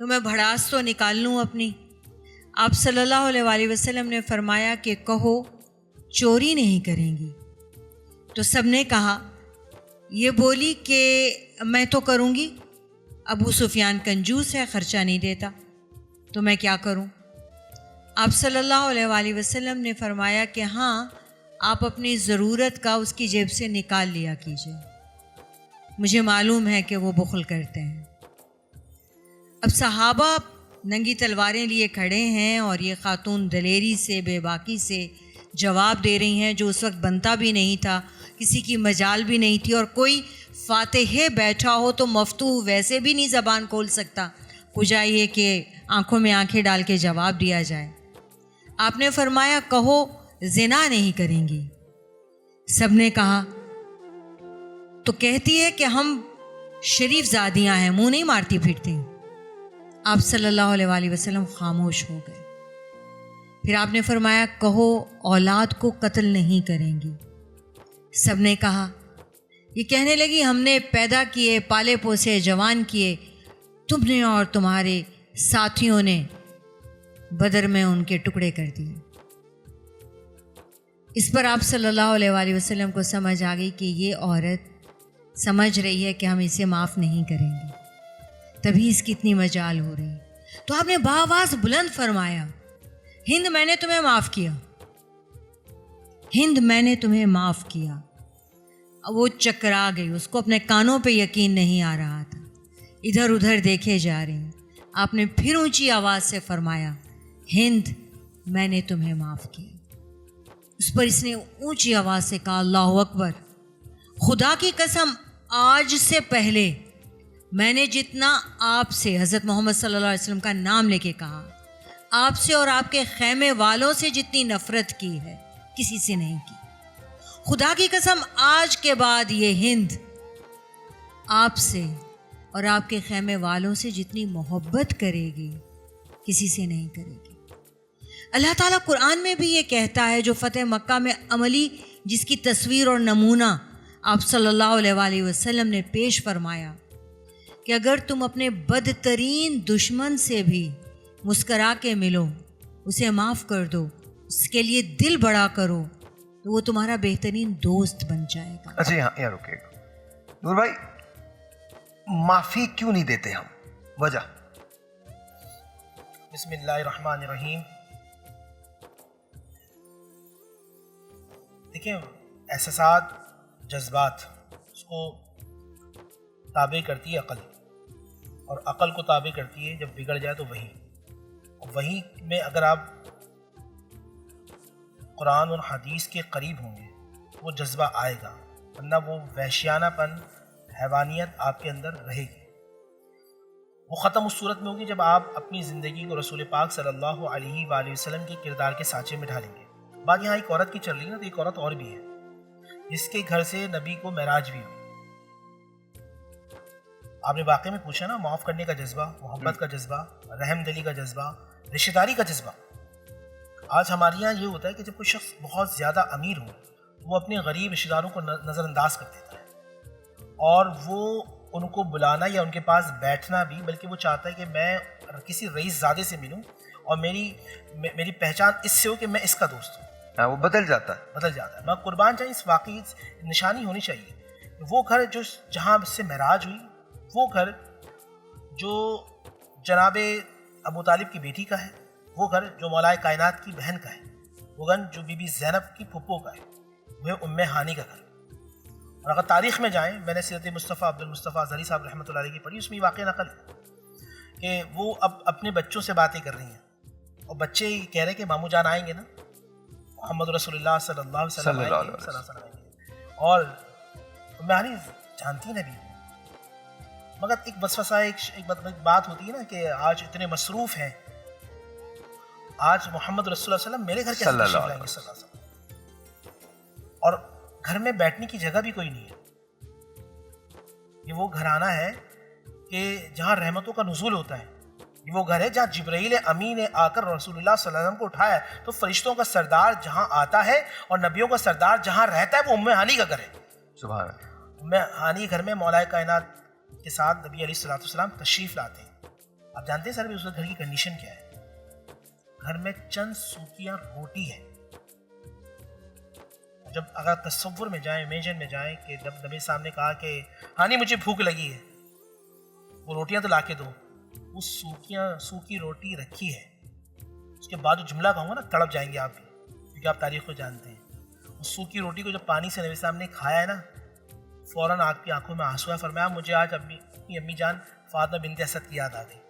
تو میں بھڑاس تو نکال لوں اپنی. آپ صلی اللہ علیہ وسلم نے فرمایا کہ کہو چوری نہیں کریں گی. تو سب نے کہا. یہ بولی کہ میں تو کروں گی. ابو سفیان کنجوس ہے, خرچہ نہیں دیتا, تو میں کیا کروں؟ آپ صلی اللہ علیہ وسلم نے فرمایا کہ ہاں, آپ اپنی ضرورت کا اس کی جیب سے نکال لیا کیجیے, مجھے معلوم ہے کہ وہ بخل کرتے ہیں. اب صحابہ ننگی تلواریں لیے کھڑے ہیں اور یہ خاتون دلیری سے, بے باکی سے جواب دے رہی ہیں جو اس وقت بنتا بھی نہیں تھا, کسی کی مجال بھی نہیں تھی, اور کوئی فاتح بیٹھا ہو تو مفتوح ویسے بھی نہیں زبان کھول سکتا, ہو جائے کہ آنکھوں میں آنکھیں ڈال کے جواب دیا جائے. آپ نے فرمایا کہو زنا نہیں کریں گی. سب نے کہا. تو کہتی ہے کہ ہم شریف زادیاں ہیں, منہ نہیں مارتی پھرتی. آپ صلی اللہ علیہ وسلم خاموش ہو گئے. پھر آپ نے فرمایا کہو اولاد کو قتل نہیں کریں گی. سب نے کہا. یہ کہنے لگی ہم نے پیدا کیے, پالے پوسے, جوان کیے, تم نے اور تمہارے ساتھیوں نے بدر میں ان کے ٹکڑے کر دیے. اس پر آپ صلی اللہ علیہ وسلم کو سمجھ آ گئی کہ یہ عورت سمجھ رہی ہے کہ ہم اسے معاف نہیں کریں گے, تبھی اس کی اتنی مجال ہو رہی. تو آپ نے بآواز بلند فرمایا ہند میں نے تمہیں معاف کیا, ہند میں نے تمہیں معاف کیا. وہ چکرا گئی, اس کو اپنے کانوں پہ یقین نہیں آ رہا تھا, ادھر ادھر دیکھے جا رہی ہیں. آپ نے پھر اونچی آواز سے فرمایا ہند میں نے تمہیں معاف کیا. اس پر اس نے اونچی آواز سے کہا اللہ اکبر, خدا کی قسم آج سے پہلے میں نے جتنا آپ سے, حضرت محمد صلی اللہ علیہ وسلم کا نام لے کے کہا, آپ سے اور آپ کے خیمے والوں سے جتنی نفرت کی ہے کسی سے نہیں کی. خدا کی قسم آج کے بعد یہ ہند آپ سے اور آپ کے خیمے والوں سے جتنی محبت کرے گی کسی سے نہیں کرے گی. اللہ تعالیٰ قرآن میں بھی یہ کہتا ہے, جو فتح مکہ میں عملی جس کی تصویر اور نمونہ آپ صلی اللہ علیہ وسلم نے پیش فرمایا کہ اگر تم اپنے بدترین دشمن سے بھی مسکرا کے ملو, اسے معاف کر دو, اس کے لیے دل بڑا کرو, تو وہ تمہارا بہترین دوست بن جائے گا. اچھا یہاں رکے نور بھائی, معافی کیوں نہیں دیتے ہم, وجہ؟ بسم اللہ الرحمن الرحیم. دیکھیں, احساسات, جذبات, اس کو تابع کرتی ہے عقل, اور عقل کو تابع کرتی ہے جب بگڑ جائے تو وہی. اور وہی میں اگر آپ قرآن اور حدیث کے قریب ہوں گے وہ جذبہ آئے گا, ورنہ وہ وحشیانہ پن, حیوانیت آپ کے اندر رہے گی. وہ ختم اس صورت میں ہوگی جب آپ اپنی زندگی کو رسول پاک صلی اللہ علیہ وآلہ وسلم کے کردار کے سانچے میں ڈھالیں گے. بات یہاں ایک عورت کی چل رہی ہے نا, تو ایک عورت اور بھی ہے جس کے گھر سے نبی کو معراج بھی ہوئی. آپ نے واقعے میں پوچھا نا, معاف کرنے کا جذبہ, محبت کا جذبہ, رحم دلی کا جذبہ, رشتہ داری کا جذبہ. آج ہمارے یہاں یہ ہوتا ہے کہ جب کوئی شخص بہت زیادہ امیر ہو تو وہ اپنے غریب رشتہ داروں کو نظر انداز کر دیتا ہے, اور وہ ان کو بلانا یا ان کے پاس بیٹھنا بھی, بلکہ وہ چاہتا ہے کہ میں کسی رئیس زادے سے ملوں اور میری پہچان اس سے ہو کہ میں اس کا دوست ہوں. وہ بدل جاتا ہے. میں قربان چاہیے اس واقعی نشانی ہونی چاہیے. وہ گھر جو جہاں سے معراج ہوئی, وہ گھر جو جناب ابو طالب کی بیٹی کا ہے, وہ گھر جو مولائے کائنات کی بہن کا ہے, وہ گھر جو بی بی زینب کی پھپھو کا ہے, وہ ہے ام ہانی کا گھر. اور اگر تاریخ میں جائیں, میں نے سیرت مصطفیٰ عبد المصطفیٰ زری صاحب رحمۃ اللہ علیہ کی پڑھی, اس میں واقعہ نقل ہے کہ وہ اب اپنے بچوں سے باتیں کر رہی ہیں, اور بچے کہہ رہے ہیں کہ ماموں جان آئیں گے نا, محمد رسول اللہ صلی اللہ علیہ وسلم آئیں گے. اور ام ہانی جانتی نبی, مگر ایک وسوسہ, ایک بات ہوتی ہے نا کہ آج اتنے مصروف ہیں, آج محمد رسول اللہ علیہ وسلم میرے گھر کیسے تشریف لائیں گے صلی اللہ علیہ وسلم, اور گھر میں بیٹھنے کی جگہ بھی کوئی نہیں ہے. یہ وہ گھرانہ ہے کہ جہاں رحمتوں کا نزول ہوتا ہے, یہ وہ گھر ہے جہاں جبرائیل امین نے آ کر رسول اللہ صلی اللہ علیہ وسلم کو اٹھایا, تو فرشتوں کا سردار جہاں آتا ہے اور نبیوں کا سردار جہاں رہتا ہے وہ ام ہانی کا گھر ہے. سبحان اللہ. ام ہانی گھر میں مولائے کائنات کے ساتھ نبی علیہ الصلوۃ والسلام تشریف لاتے ہیں, آپ جانتے ہیں سر اس وقت گھر کی کنڈیشن کیا ہے؟ گھر میں چند سوکیاں روٹی ہے. جب اگر تصور میں جائیں، امیجن میں جائیں کہ جب نبی صاحب نے کہا کہ ہاں نہیں مجھے بھوک لگی ہے، وہ روٹیاں تو لا کے دو، وہ سوکی روٹی رکھی ہے. اس کے بعد جو جملہ کہوں گا نا تڑپ جائیں گے آپ بھی، کیونکہ آپ تاریخ کو جانتے ہیں. اس سوکی روٹی کو جب پانی سے نبی صاحب نے کھایا ہے نا، فوراً آپ کی آنکھوں میں آنسو ہے. فرمایا مجھے آج اپنی امی جان فاطمہ بنت اسد کی یاد آ گئی.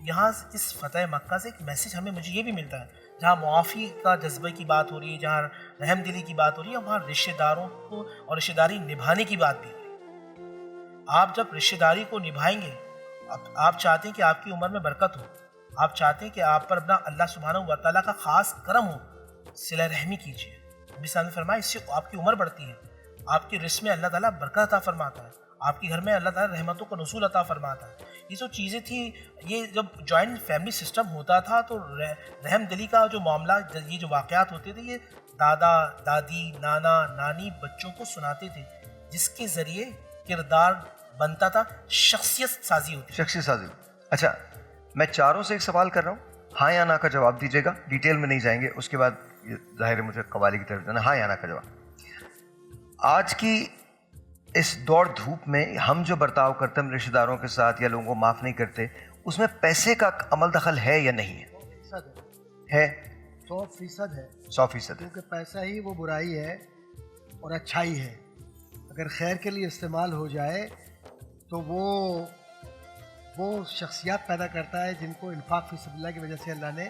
یہاں اس فتح مکہ سے ایک میسج مجھے یہ بھی ملتا ہے، جہاں معافی کا جذبے کی بات ہو رہی ہے، جہاں رحم دلی کی بات ہو رہی ہے، وہاں رشتہ داروں کو اور رشتہ داری نبھانے کی بات بھی ہے. آپ جب رشتہ داری کو نبھائیں گے، آپ چاہتے ہیں کہ آپ کی عمر میں برکت ہو، آپ چاہتے ہیں کہ آپ پر اپنا اللہ سبحانہ و تعالیٰ کا خاص کرم ہو، صلہ رحمی کیجیے. نبی صاحب نے فرمایا اس سے آپ کی عمر بڑھتی ہے، آپ کے رزق میں اللہ تعالیٰ برکت عطا فرماتا ہے، آپ کے گھر میں اللہ تعالیٰ رحمتوں کو نزول عطا فرماتا ہے. یہ جو چیزیں تھیں، یہ جب جوائنٹ فیملی سسٹم ہوتا تھا تو رحم دلی کا جو معاملہ، یہ جو واقعات ہوتے تھے، یہ دادا دادی نانا نانی بچوں کو سناتے تھے، جس کے ذریعے کردار بنتا تھا، شخصیت سازی ہوتی. شخصیت سازی. اچھا میں چاروں سے ایک سوال کر رہا ہوں، ہاں یا نا کا جواب دیجیے گا، ڈیٹیل میں نہیں جائیں گے. اس کے بعد ظاہر ہے مجھے قوالی کی طرف جانا. ہاں یا نا کا جواب. آج کی اس دوڑ دھوپ میں ہم جو برتاؤ کرتے ہیں رشتہ داروں کے ساتھ یا لوگوں کو معاف نہیں کرتے، اس میں پیسے کا عمل دخل ہے یا نہیں ہے؟ ہے 100% ہے. 100% ہے. کیونکہ پیسہ ہی وہ برائی ہے اور اچھائی ہے. اگر خیر کے لیے استعمال ہو جائے تو وہ شخصیات پیدا کرتا ہے جن کو انفاق فی سبیل اللہ کی وجہ سے اللہ نے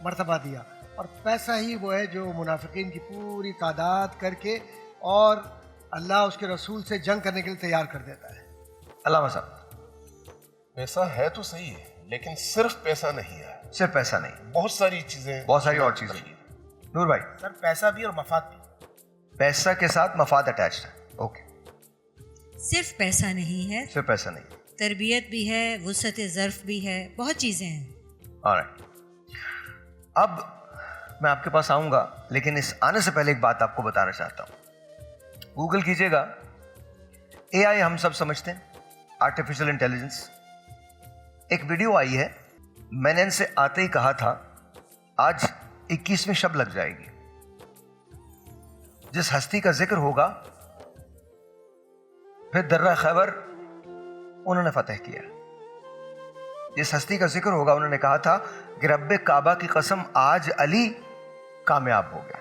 مرتبہ دیا. اور پیسہ ہی وہ ہے جو منافقین کی پوری تعداد کر کے اور اللہ اس کے رسول سے جنگ کرنے کے لیے تیار کر دیتا ہے. علامہ صاحب پیسہ ہے تو صحیح ہے، لیکن صرف پیسہ نہیں ہے. صرف پیسہ نہیں، بہت ساری چیزیں، بہت ساری اور چیزیں. نور بھائی. سر پیسہ بھی اور مفاد بھی. پیسہ کے ساتھ مفاد اٹیچڈ ہے. اوکے. صرف پیسہ نہیں ہے، صرف پیسہ نہیں، تربیت بھی ہے، وسعت ظرف بھی ہے، بہت چیزیں ہیں. آلرائٹ. اب میں آپ کے پاس آؤں گا، لیکن اس آنے سے پہلے ایک بات آپ کو بتانا چاہتا ہوں. گوگل کیجئے گا، اے آئی ہم سب سمجھتے ہیں، آرٹیفیشل انٹیلیجنس. ایک ویڈیو آئی ہے، میں نے ان سے آتے ہی کہا تھا آج 21ویں شب لگ جائے گی. جس ہستی کا ذکر ہوگا پھر درہ خیبر انہوں نے فتح کیا. جس ہستی کا ذکر ہوگا انہوں نے کہا تھا کہ رب کعبہ کی قسم آج علی کامیاب ہو گیا.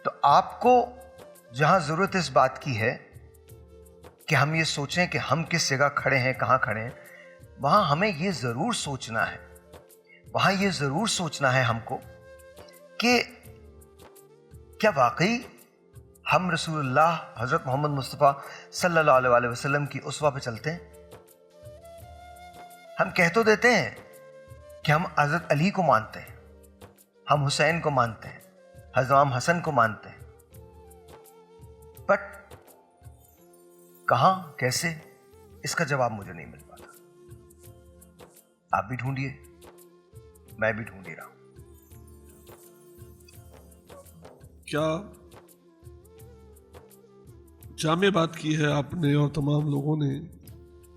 تو آپ کو جہاں ضرورت اس بات کی ہے کہ ہم یہ سوچیں کہ ہم کس جگہ کھڑے ہیں، کہاں کھڑے ہیں، وہاں ہمیں یہ ضرور سوچنا ہے، وہاں یہ ضرور سوچنا ہے ہم کو کہ کیا واقعی ہم رسول اللہ حضرت محمد مصطفیٰ صلی اللہ علیہ وسلم کی اسوہ پہ چلتے ہیں؟ ہم کہہ تو دیتے ہیں کہ ہم حضرت علی کو مانتے ہیں، ہم حسین کو مانتے ہیں، حضرت امام حسن کو مانتے ہیں، بٹ کہاں، کیسے، اس کا جواب مجھے نہیں مل پاتا. آپ بھی ڈھونڈیے، میں بھی ڈھونڈ ہی رہا ہوں. کیا جامع بات کی ہے آپ نے اور تمام لوگوں نے،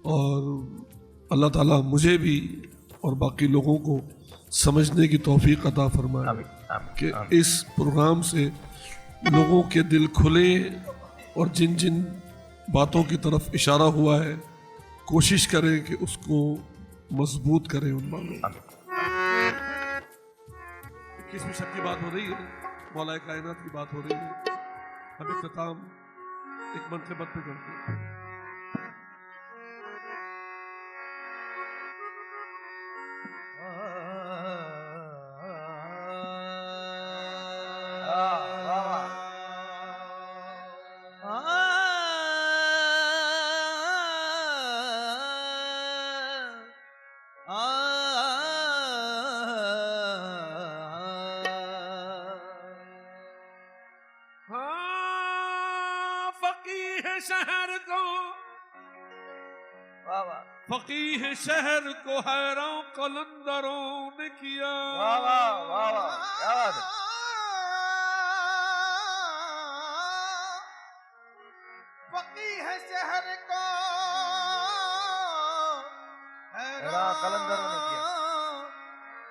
اور اللہ تعالیٰ مجھے بھی اور باقی لوگوں کو سمجھنے کی توفیق عطا فرمائے کہ اس پروگرام سے لوگوں کے دل کھلے اور جن جن باتوں کی طرف اشارہ ہوا ہے کوشش کریں کہ اس کو مضبوط کریں. ان باتوں 21ویں شب کی بات ہو رہی ہے، مولا کائنات کی بات ہو رہی ہے. ہم اختتام ایک منقبت پہ کرتے ہیں. فقیہ شہر کو حیران قلندروں نے کیا. فقیہ شہر کو قلندروں نے کیا.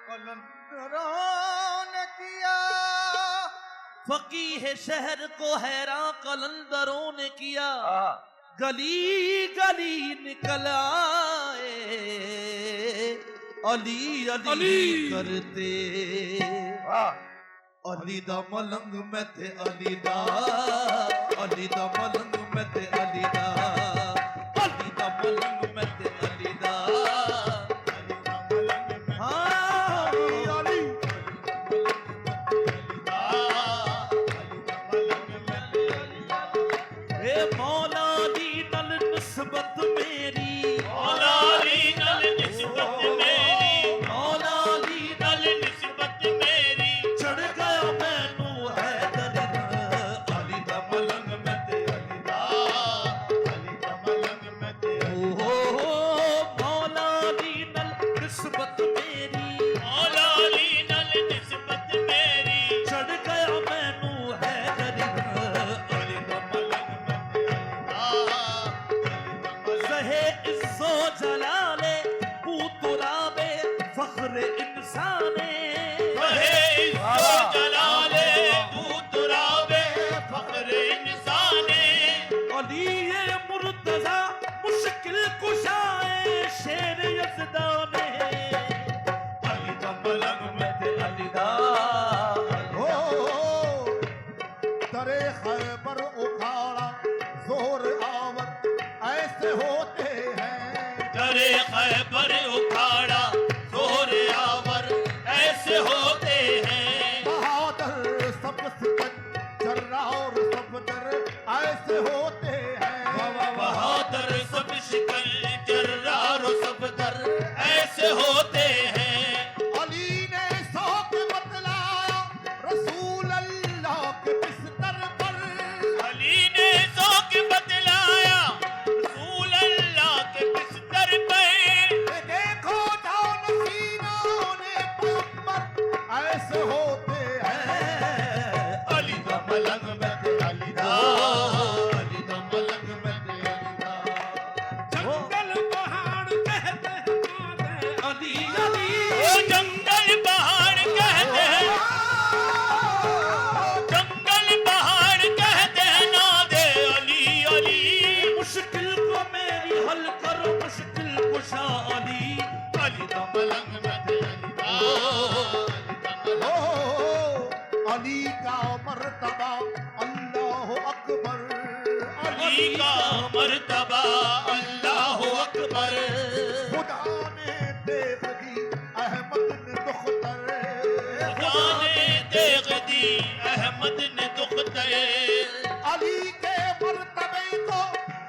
قلندروں نے کیا. فقیہ شہر کو حیران قلندروں نے کیا. آہا. گلی گلی نکل آئے علی علی علی. کرتے. واہ. علی دا ملنگ میں تے علی دا، علی دا ملنگ میں تے علی دا، علی دا ملنگ میں تے علی دا. ہاں علی اے مولا علی نل نسبت میری، مولا علی نل نسبت میری، مولا علی نل نسبت میری. چڑھ گیا مینو حیدر علی دا ملنگ میں تے علی دا. علی دا ملنگ میں تے مولا علی نل نسبت میری، مولا علی نل نسبت میری. چڑھ گیا مینو حیدر علی دا ملنگ میں تے زہے عزو جلالے او ترابے فخر انسانے. جلالے تو ترابے فخر انسانے. علی مرتضی مشکل کشائے شیر یزدانے. علی دا ملنگ میں تے علی دا. درے خیبر اکھاڑا زور آور ایسے ہوتے ہیں. درے خیبر اکھاڑا زور آور ایسے ہوتے ہیں. بہادر سب سکن جرہ اور صفدر ایسے ہوتے ہیں. بہادر سب شکن جرار و صفدر ایسے ہوتے ہیں. علی نے سو کے بتلایا رسول اللہ کے بستر پر. علی نے ذوق بتلایا رسول اللہ کے بستر پہ. دیکھو جانشینوں نے پیغمبر ایسے ہوتے ہیں. علی دا ملنگ میں تے علی دا، علی دا ملنگ میں تے علی دا. جنگل پہاڑ کہتے ہیں علی علی. وہ جنگل پہاڑ کہتے ہیں، جنگل پہاڑ کہتے ہیں نادے علی علی. مشکل کو میری حل کرو مشکل کشا علی. علی دا ملنگ میں تے علی دا، علی دا ملنگ. علی کا مرتبہ اللہ اکبر. علی کا مرتبہ اللہ اکبر. خدا نے دیکھ دی احمد نے دختر. خدا نے دیکھ دی احمد نے دختر. علی کے مرتبے کو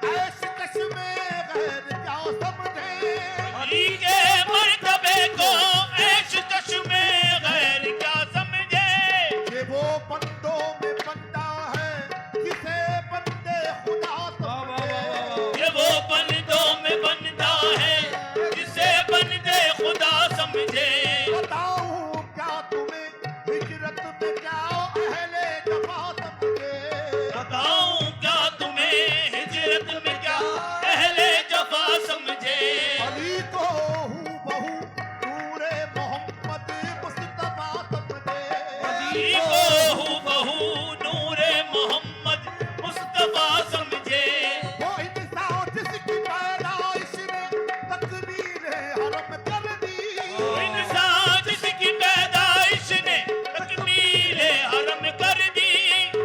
ایس کش میں غیر کیا سمجھے. علی کے مرتبے کو عیش کش میں غیر کیا سمجھے. کہ وہ بندوں میں بندہ ہے جسے بندے خدا سمجھے. یہ وہ بندوں میں بندہ ہے جسے بندے خدا سمجھے. بتاؤں کیا تمہیں ہجرت میں کیا اہل جفا سمجھے. بتاؤں کیا تمہیں ہجرت میں کیا اہل جفا سمجھے. علی کو ہوں بہو نور محمد مصطفیٰ سمجھے. علی کو ہو بہو نور محمد مصطفیٰ سمجھے. وہ انسان جس کی پیدائش نے تکبیر حرم کر دی. انسان جس کی پیدائش نے تکمیل حرم کر دی.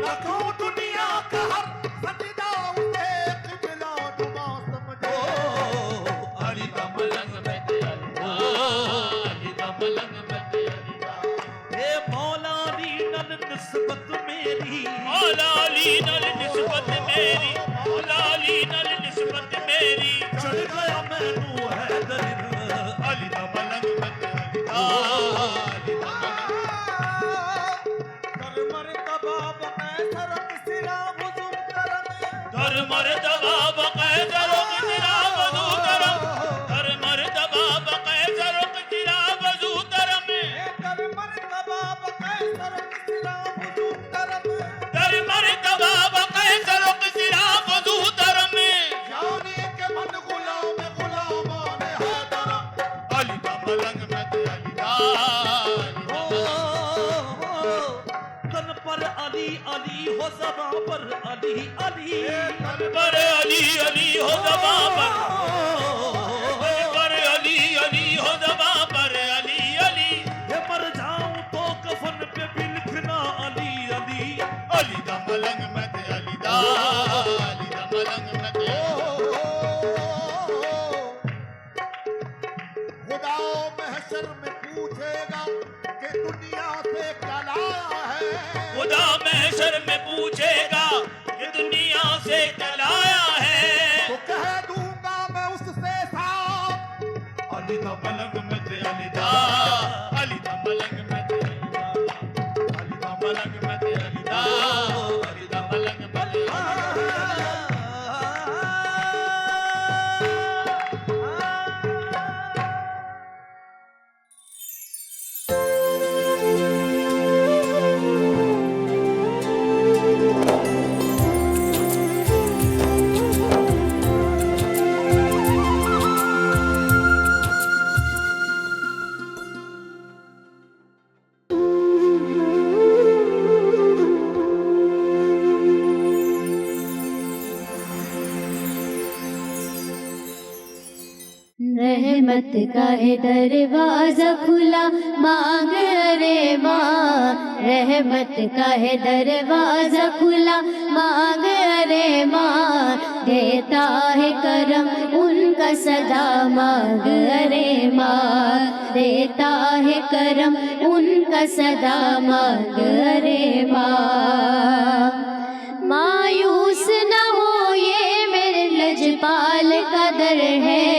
رکھو دنیا کا ہر سجدہ اسے قبلہ نما سمجھے. علی دا ملنگ میں تے علی دا، علی دا ملنگ میں تے علی دا. اے مولا علی نل نسبت میری، مولا علی نل نسبت میری، مولا علی نل نسبت میری. چڑھ گیا مینو حیدر علی دا ملنگ میں تے علی دا، علی دا ملنگ. کر مرتبہ بقیصر کسرا وضو کرم. در مرتبہ بقیصر و قیصر وضو کرم. در مرتبہ بقیصر و قیصر وضو کرم. کر مرتبہ بقیصر کسرا وضو کرم. در مرتبہ بقیصر و قیصر وضو کرم. یعنی کہ من غلام غلامان حیدر علی ہو زباں پر علی علی تن پر علی علی ہو زباں پر، تن پر علی علی ہو زباں پر علی علی، یہ مر جاؤں تو کفن پہ بھی لکھنا علی علی علی دا ملنگ میں تے علی دا، علی دا ملنگ میں تے خدا محشر میں پوچھے گا کہ دنیا سے کیا لایا ہے، خدا محشر میں پوچھے گا کہ دنیا سے چلایا ہے، تو کہہ دوں گا میں اس سے صاف، علی دا ملنگ میں تے علی دا، علی دا ملنگ میں تے علی دا، علی دا ملنگ میں تے علی دا، علی دا ملنگ میں تے علی دا۔ رحمت کا ہے دروازہ کھلا مانگ ارے ماں، رحمت کا ہے دروازہ کھلا مانگ ارے ماں، دیتا ہے کرم ان کا صدا مانگ ارے ماں، دیتا ہے کرم ان کا صدا مانگ ارے ماں، مایوس نہ ہو یہ میرے لجپال کا در ہے،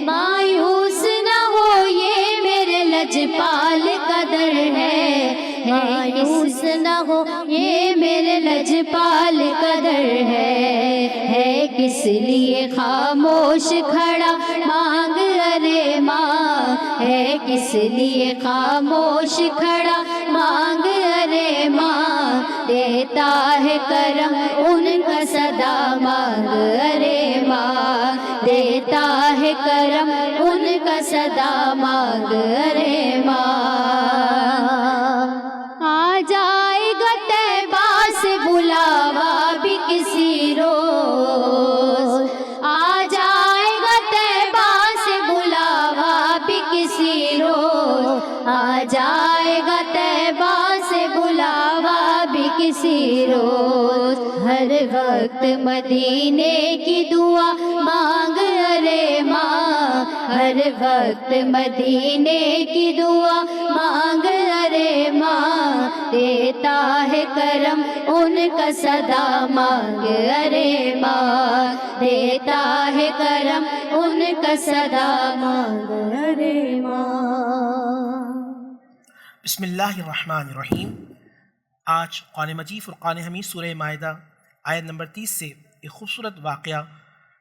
مایوس نہ ہو یہ میرے لجپال کا در ہے، مایوس نہ ہو یہ میرے لجپال کا در ہے کس لیے خاموش کھڑا مانگ ارے ماں، ہے کس لیے خاموش کھڑا مانگ ارے ماں، دیتا ہے کرم ان کا صدا مانگ ارے ماں، دیتا ہے کرم ان کا صدا مانگ ارے ماں، آ جائے گا طیبہ سے بلاوا بھی کسی روز، آ جائے گا طیبہ سے بلاوا بھی کسی روز، آ جائے گا طیبہ سے بلاوا بھی کسی روز، ہر وقت مدینے کی دعا مانگ ارے ماں، ہر وقت مدینے کی دعا مانگ ارے ماں، دیتا ہے کرم ان کا صدا مانگ ارے ماں، دیتا ہے کرم ان کا صدا مانگ ارے ماں۔ بسم اللہ الرحمن الرحیم۔ آج قرآن مجید فرقان حمید سورہ مائدہ آیت نمبر 30 سے ایک خوبصورت واقعہ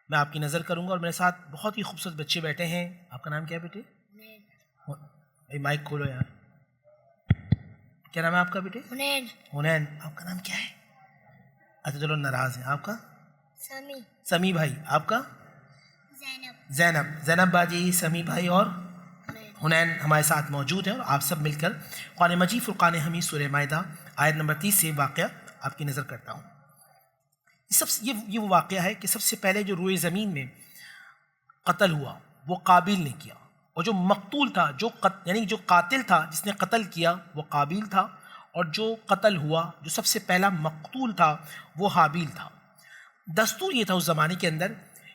میں آپ کی نظر کروں گا، اور میرے ساتھ بہت ہی خوبصورت بچے بیٹھے ہیں۔ آپ کا نام کیا ہے بیٹے؟ بھائی مائک کھولو یار۔ کیا نام ہے آپ کا بیٹے؟ حنین۔ حنین۔ آپ کا نام کیا ہے؟ اچھا چلو ناراض ہیں۔ آپ کا؟ سمی۔ سمی بھائی۔ آپ کا؟ زینب۔ زینب۔ زینب باجی، سمی بھائی اور حنین ہمارے ساتھ موجود ہیں، اور آپ سب مل کر قرآن مجید فرقان حمید سورہ مائدہ آیت نمبر 30 سے واقعہ آپ کی نظر کرتا ہوں۔ یہ وہ واقعہ ہے کہ سب سے پہلے جو روئے زمین میں قتل ہوا وہ قابیل نے کیا، اور جو مقتول تھا یعنی جو قاتل تھا جس نے قتل کیا وہ قابیل تھا، اور جو قتل ہوا جو سب سے پہلا مقتول تھا وہ حابیل تھا۔ دستور یہ تھا اس زمانے کے اندر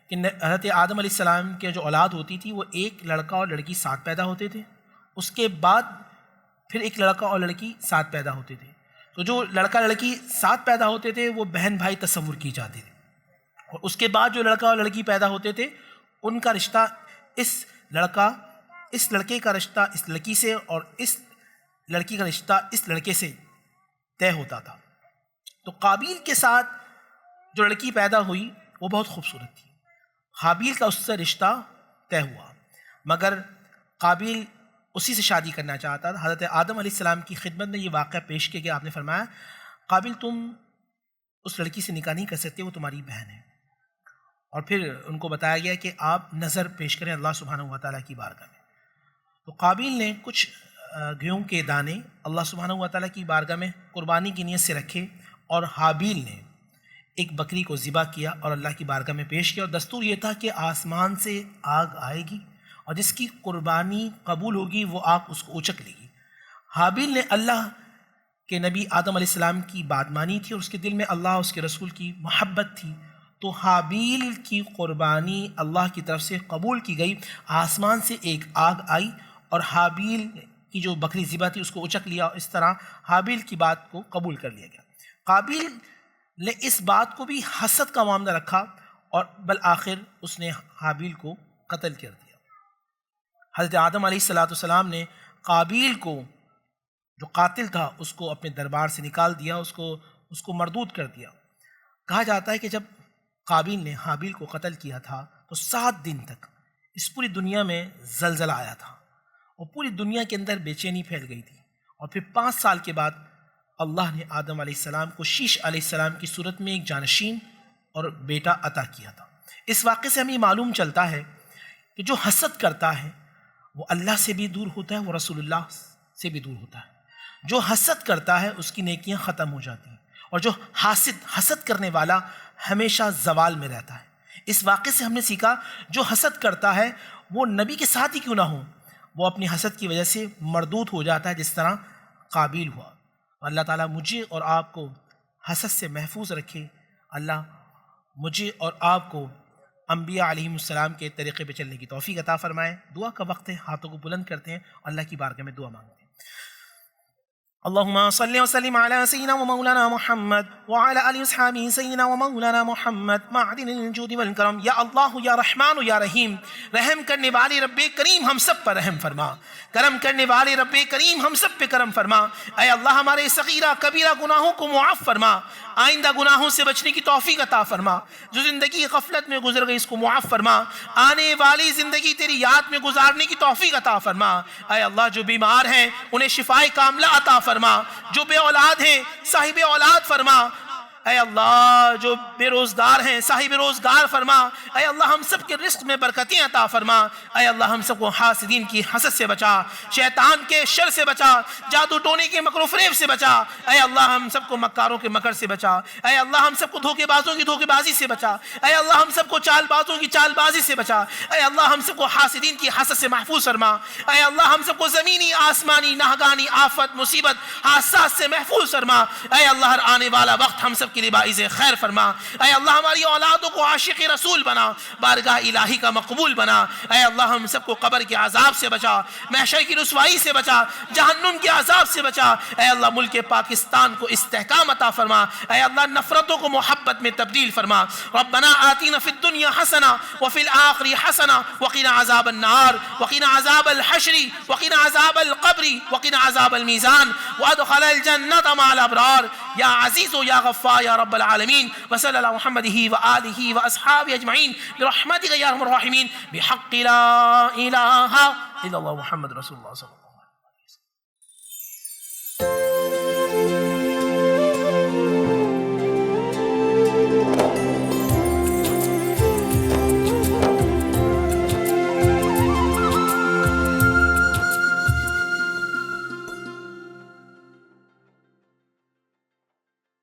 کہ حضرت آدم علیہ السلام کے جو اولاد ہوتی تھی وہ ایک لڑکا اور لڑکی ساتھ پیدا ہوتے تھے، اس کے بعد پھر ایک لڑکا اور لڑکی ساتھ پیدا ہوتے تھے، تو جو لڑکا لڑکی ساتھ پیدا ہوتے تھے وہ بہن بھائی تصور کی جاتے تھے، اور اس کے بعد جو لڑکا اور لڑکی پیدا ہوتے تھے ان کا رشتہ اس لڑکے کا رشتہ اس لڑکی سے، اور اس لڑکی کا رشتہ اس لڑکے سے طے ہوتا تھا۔ تو قابیل کے ساتھ جو لڑکی پیدا ہوئی وہ بہت خوبصورت تھی، حابیل کا اس سے رشتہ طے ہوا، مگر قابیل اسی سے شادی کرنا چاہتا تھا۔ حضرت آدم علیہ السلام کی خدمت میں یہ واقعہ پیش کیا گیا، آپ نے فرمایا قابیل تم اس لڑکی سے نکاح نہیں کر سکتے، وہ تمہاری بہن ہے، اور پھر ان کو بتایا گیا کہ آپ نظر پیش کریں اللہ سبحانہ و تعالیٰ کی بارگاہ میں۔ تو قابیل نے کچھ گیہوں کے دانے اللہ سبحانہ و تعالیٰ کی بارگاہ میں قربانی کی نیت سے رکھے، اور حابیل نے ایک بکری کو ذبح کیا اور اللہ کی بارگاہ میں پیش کیا، اور دستور یہ تھا کہ آسمان سے آگ آئے گی اور جس کی قربانی قبول ہوگی وہ آگ اس کو اچک لے گی۔ حابیل نے اللہ کہ نبی آدم علیہ السلام کی بات مانی تھی اور اس کے دل میں اللہ اس کے رسول کی محبت تھی، تو حابیل کی قربانی اللہ کی طرف سے قبول کی گئی۔ آسمان سے ایک آگ آئی اور حابیل کی جو بکری ذبح تھی اس کو اچک لیا، اور اس طرح حابیل کی بات کو قبول کر لیا گیا۔ قابیل نے اس بات کو بھی حسد کا معاملہ رکھا اور بالآخر اس نے حابیل کو قتل کر دیا۔ حضرت آدم علیہ السلام نے قابیل کو جو قاتل تھا اس کو اپنے دربار سے نکال دیا، اس کو مردود کر دیا۔ کہا جاتا ہے کہ جب قابیل نے حابیل کو قتل کیا تھا تو 7 دن تک اس پوری دنیا میں زلزلہ آیا تھا اور پوری دنیا کے اندر بے چینی پھیل گئی تھی، اور پھر 5 سال کے بعد اللہ نے آدم علیہ السلام کو شیش علیہ السلام کی صورت میں ایک جانشین اور بیٹا عطا کیا تھا۔ اس واقعے سے ہمیں معلوم چلتا ہے کہ جو حسد کرتا ہے وہ اللہ سے بھی دور ہوتا ہے، وہ رسول اللہ سے بھی دور ہوتا ہے۔ جو حسد کرتا ہے اس کی نیکیاں ختم ہو جاتی ہیں، اور جو حسد کرنے والا ہمیشہ زوال میں رہتا ہے۔ اس واقعے سے ہم نے سیکھا جو حسد کرتا ہے وہ نبی کے ساتھ ہی کیوں نہ ہو، وہ اپنی حسد کی وجہ سے مردود ہو جاتا ہے، جس طرح قابیل ہوا۔ اللہ تعالیٰ مجھے اور آپ کو حسد سے محفوظ رکھے۔ اللہ مجھے اور آپ کو انبیاء علیہم السلام کے طریقے پہ چلنے کی توفیق عطا فرمائے۔ دعا کا وقت ہے، ہاتھوں کو بلند کرتے ہیں، اللہ کی بارگاہ میں دعا مانگتے ہیں۔ اللهم صل وسلم على سيدنا ومولانا محمد وعلى آله وصحبه سيدنا ومولانا محمد معدن الجود والکرم۔ یا اللہ یا رحمان یا رحیم، رحم کرنے والے رب کریم ہم سب پر رحم فرما، کرم کرنے والے رب کریم ہم سب پہ کرم فرما۔ اے اللہ ہمارے صغیرہ کبیرہ گناہوں کو معاف فرما، آئندہ گناہوں سے بچنے کی توفیق عطا فرما۔ جو زندگی غفلت میں گزر گئی اس کو معاف فرما، آنے والی زندگی تیری یاد میں گزارنے کی توفیق عطا فرما۔ اے اللہ جو بیمار ہیں انہیں شفائے کاملہ عطا فرما، جو بے اولاد ہیں صاحب اولاد فرما۔ اے اللہ جو بے روزگار ہیں صاحب روزگار فرما۔ اے اللہ ہم سب کے رزق میں برکتیں عطا فرما۔ اے اللہ ہم سب کو حاسدین کی حسد سے بچا، شیطان کے شر سے بچا، جادو ٹونے کے مکر و فریب سے بچا۔ اے اللہ ہم سب کو مکاروں کے مکر سے بچا۔ اے اللہ ہم سب کو دھوکے بازوں کی دھوکے بازی سے بچا۔ اے اللہ ہم سب کو چال بازوں کی چال بازی سے بچا۔ اے اللہ ہم سب کو حاسدین کی حسد سے محفوظ فرما۔ اے اللہ ہم سب کو زمینی آسمانی ناگہانی آفت مصیبت حادثات سے محفوظ فرما۔ اے اللہ ہر آنے والا وقت ہم سب کے لیے باعث خیر فرما۔ اے اللہ ہماری اولادوں کو عاشق رسول بنا، بارگاہ الہی کا مقبول بنا۔ اے اللہ ہم سب کو قبر کے عذاب سے بچا، محشر کی رسوائی سے بچا، جہنم کے عذاب سے بچا۔ اے اللہ ملک پاکستان کو استحکام عطا فرما۔ اے اللہ نفرتوں کو محبت میں تبدیل فرما۔ ربنا آتنا فی الدنیا حسنہ وفی الآخرہ حسنہ وقنا عذاب النار وقنا عذاب الحشر وقنا عذاب القبر وقنا عذاب الميزان وادخل الجنة مع الأبرار یا عزیز یا غفار یا رب العالمین۔ وصلی اللہ محمد وآلہ واصحابہ اجمعین برحمتک یا ارحم الراحمین بحق لا الہ الا اللہ محمد رسول اللہ صلی اللہ علیہ وسلم۔